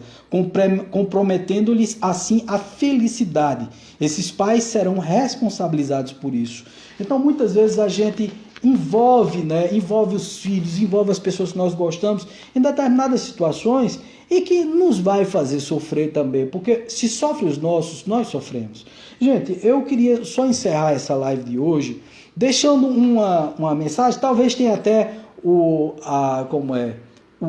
comprometendo-lhes assim a felicidade. Esses pais serão responsabilizados por isso. Então, muitas vezes a gente envolve os filhos, envolve as pessoas que nós gostamos em determinadas situações e que nos vai fazer sofrer também, porque se sofrem os nossos, nós sofremos. Gente, eu queria só encerrar essa live de hoje deixando uma mensagem, talvez tenha até o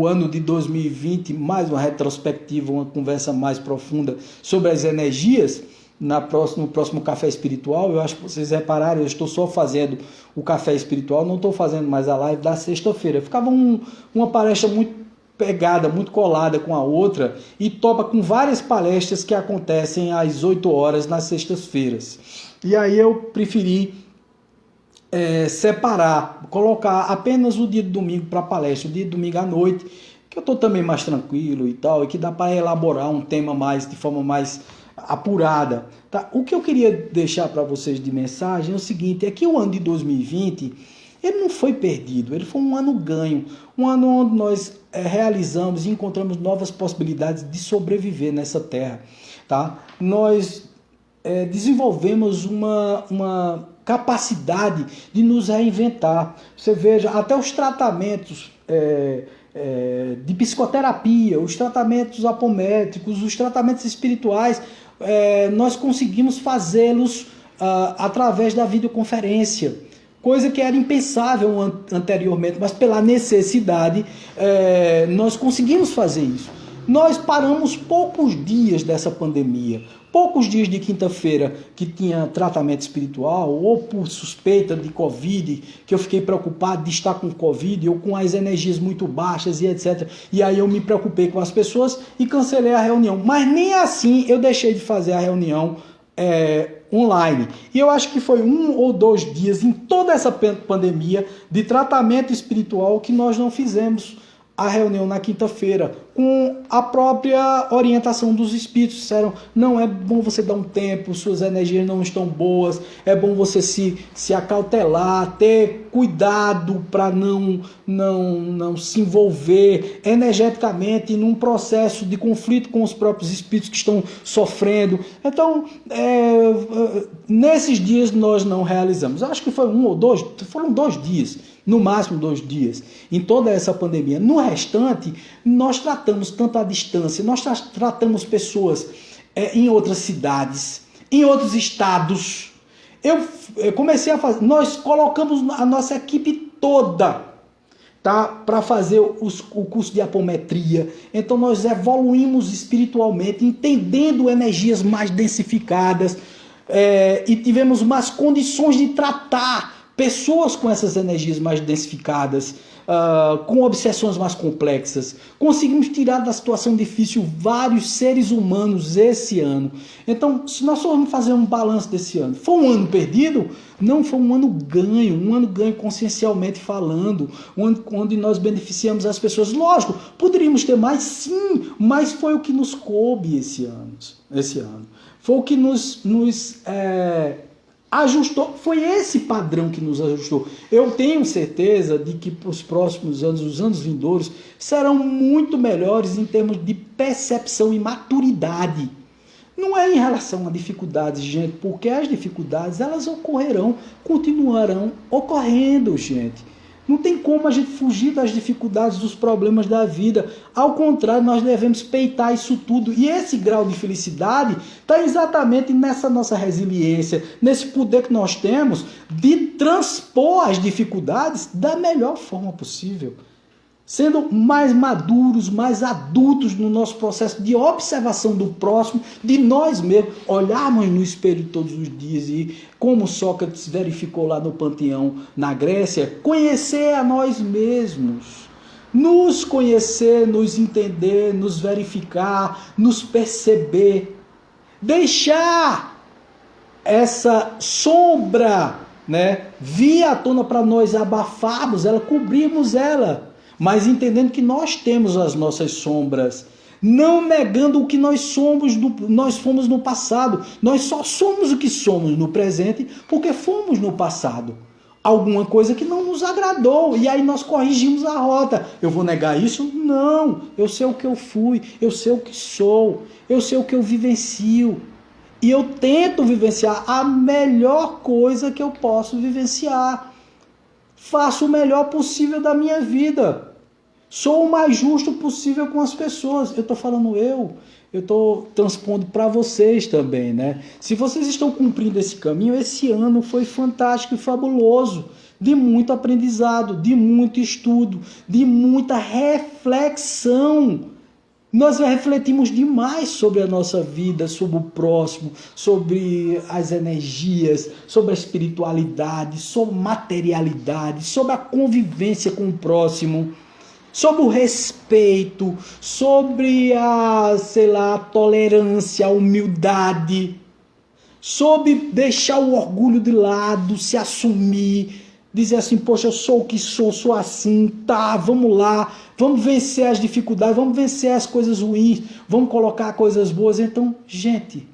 ano de 2020, mais uma retrospectiva, uma conversa mais profunda sobre as energias, no próximo Café Espiritual. Eu acho que vocês repararam, eu estou só fazendo o Café Espiritual, não estou fazendo mais a live da sexta-feira. Ficava uma palestra muito pegada, muito colada com a outra, e topa com várias palestras que acontecem às 8 horas nas sextas-feiras. E aí eu preferi separar, colocar apenas o dia de domingo para palestra, o dia de domingo à noite, que eu estou também mais tranquilo e tal, e que dá para elaborar um tema de forma mais apurada. Tá? O que eu queria deixar para vocês de mensagem é o seguinte, é que o ano de 2020, ele não foi perdido, ele foi um ano ganho, um ano onde nós realizamos e encontramos novas possibilidades de sobreviver nessa terra. Tá? Nós desenvolvemos uma capacidade de nos reinventar. Você veja, até os tratamentos de psicoterapia, os tratamentos apométricos, os tratamentos espirituais, nós conseguimos fazê-los através da videoconferência, coisa que era impensável anteriormente, mas pela necessidade nós conseguimos fazer isso. Nós paramos poucos dias dessa pandemia, poucos dias de quinta-feira que tinha tratamento espiritual, ou por suspeita de Covid, que eu fiquei preocupado de estar com Covid, ou com as energias muito baixas e etc. E aí eu me preocupei com as pessoas e cancelei a reunião. Mas nem assim eu deixei de fazer a reunião online. E eu acho que foi 1 ou 2 dias em toda essa pandemia de tratamento espiritual que nós não fizemos a reunião na quinta-feira, com a própria orientação dos espíritos. Disseram, não, é bom você dar um tempo, suas energias não estão boas, é bom você se acautelar, ter cuidado para não se envolver energeticamente num processo de conflito com os próprios espíritos que estão sofrendo. Então, nesses dias nós não realizamos. Eu acho que foi 1 ou 2, foram 2 dias, no máximo 2 dias, em toda essa pandemia. No restante, nós tratamos tanto à distância, nós tratamos pessoas em outras cidades, em outros estados. Eu comecei a fazer, nós colocamos a nossa equipe toda, tá, para fazer o curso de apometria. Então nós evoluímos espiritualmente, entendendo energias mais densificadas, e tivemos mais condições de tratar pessoas com essas energias mais densificadas, com obsessões mais complexas. Conseguimos tirar da situação difícil vários seres humanos esse ano. Então, se nós formos fazer um balanço desse ano, foi um ano perdido? Não, foi um ano ganho consciencialmente falando, um ano onde nós beneficiamos as pessoas. Lógico, poderíamos ter mais, sim, mas foi o que nos coube esse ano. Foi o que nos ajustou, foi esse padrão que nos ajustou. Eu tenho certeza de que para os próximos anos, os anos vindouros, serão muito melhores em termos de percepção e maturidade. Não é em relação a dificuldades, gente, porque as dificuldades, elas ocorrerão, continuarão ocorrendo, gente. Não tem como a gente fugir das dificuldades, dos problemas da vida. Ao contrário, nós devemos peitar isso tudo. E esse grau de felicidade está exatamente nessa nossa resiliência, nesse poder que nós temos de transpor as dificuldades da melhor forma possível. Sendo mais maduros, mais adultos no nosso processo de observação do próximo, de nós mesmos, olharmos no espelho todos os dias e, como Sócrates verificou lá no Panteão, na Grécia, conhecer a nós mesmos. Nos conhecer, nos entender, nos verificar, nos perceber. Deixar essa sombra, vir à tona para nós abafarmos ela, cobrirmos ela. Mas entendendo que nós temos as nossas sombras, não negando o que nós fomos no passado. Nós só somos o que somos no presente porque fomos no passado. Alguma coisa que não nos agradou, e aí nós corrigimos a rota. Eu vou negar isso? Não, eu sei o que eu fui, eu sei o que sou, eu sei o que eu vivencio. E eu tento vivenciar a melhor coisa que eu posso vivenciar. Faço o melhor possível da minha vida. Sou o mais justo possível com as pessoas. Eu estou falando eu estou transpondo para vocês também, Se vocês estão cumprindo esse caminho, esse ano foi fantástico e fabuloso. De muito aprendizado, de muito estudo, de muita reflexão. Nós refletimos demais sobre a nossa vida, sobre o próximo, sobre as energias, sobre a espiritualidade, sobre materialidade, sobre a convivência com o próximo, sobre o respeito, sobre a tolerância, a humildade, sobre deixar o orgulho de lado, se assumir, dizer assim, poxa, eu sou o que sou assim, vamos lá, vamos vencer as dificuldades, vamos vencer as coisas ruins, vamos colocar coisas boas. Então, gente,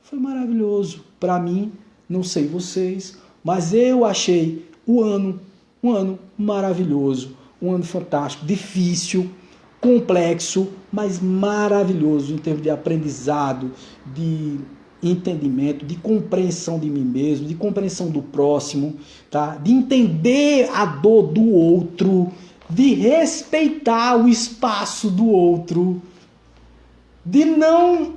foi maravilhoso. Para mim, não sei vocês, mas eu achei um ano maravilhoso, um ano fantástico, difícil, complexo, mas maravilhoso em termos de aprendizado, de entendimento, de compreensão de mim mesmo, de compreensão do próximo, de entender a dor do outro, de respeitar o espaço do outro, de não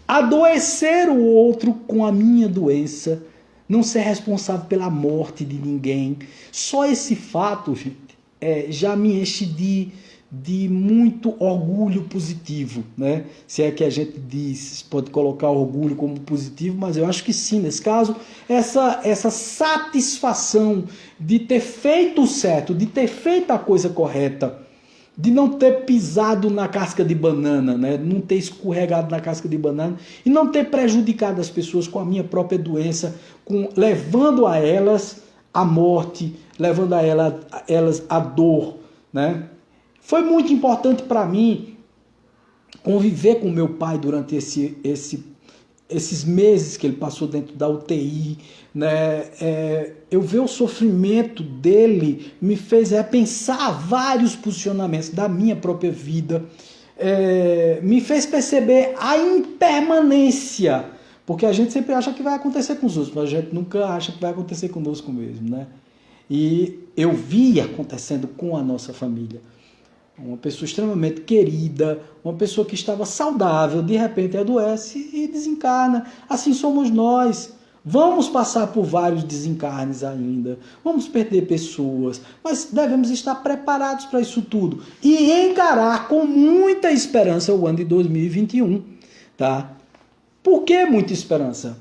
adoecer o outro com a minha doença, não ser responsável pela morte de ninguém. Só esse fato, gente, já me enche de muito orgulho positivo, Se é que a gente pode colocar orgulho como positivo, mas eu acho que sim, nesse caso, essa satisfação de ter feito o certo, de ter feito a coisa correta, de não ter pisado na casca de banana, não ter escorregado na casca de banana e não ter prejudicado as pessoas com a minha própria doença, levando a elas a morte, levando a elas a dor, Foi muito importante para mim conviver com meu pai durante esses meses que ele passou dentro da UTI. Eu ver o sofrimento dele me fez repensar vários posicionamentos da minha própria vida. Me fez perceber a impermanência, porque a gente sempre acha que vai acontecer com os outros, mas a gente nunca acha que vai acontecer conosco mesmo. E eu vi acontecendo com a nossa família. Uma pessoa extremamente querida, uma pessoa que estava saudável, de repente adoece e desencarna. Assim somos nós. Vamos passar por vários desencarnes ainda, vamos perder pessoas, mas devemos estar preparados para isso tudo e encarar com muita esperança o ano de 2021. Por que muita esperança?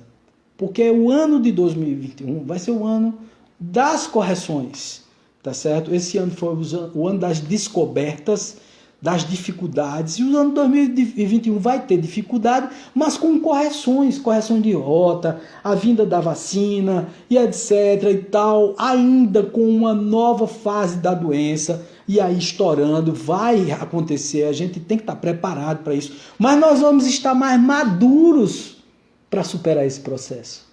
Porque o ano de 2021 vai ser o ano das correções, tá certo? Esse ano foi o ano das descobertas, das dificuldades, e o ano 2021 vai ter dificuldade, mas com correções, correção de rota, a vinda da vacina e etc e tal, ainda com uma nova fase da doença, e aí estourando, vai acontecer, a gente tem que estar preparado para isso, mas nós vamos estar mais maduros para superar esse processo,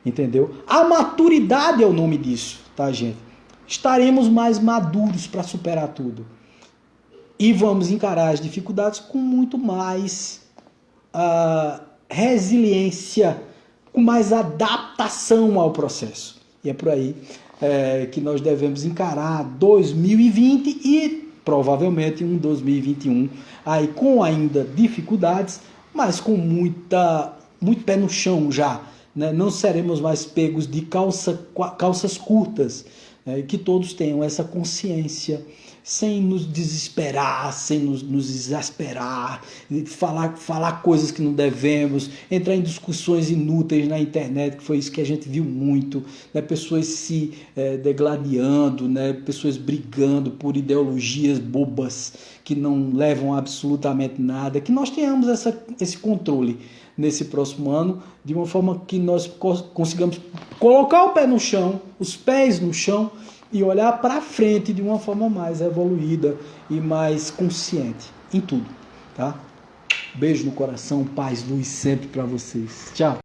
entendeu? A maturidade é o nome disso, tá, gente? Estaremos mais maduros para superar tudo. E vamos encarar as dificuldades com muito mais resiliência, com mais adaptação ao processo. E é por aí que nós devemos encarar 2020 e provavelmente um 2021 aí com ainda dificuldades, mas com muito pé no chão já. Né? Não seremos mais pegos de calças curtas, né? Que todos tenham essa consciência, sem nos desesperar, sem nos exasperar, falar coisas que não devemos, entrar em discussões inúteis na internet, que foi isso que a gente viu muito, né? Pessoas se degladiando, né? Pessoas brigando por ideologias bobas que não levam a absolutamente nada, que nós tenhamos esse controle nesse próximo ano, de uma forma que nós consigamos colocar o pé no chão, os pés no chão, e olhar para frente de uma forma mais evoluída e mais consciente em tudo, tá? Beijo no coração, paz, luz sempre para vocês. Tchau.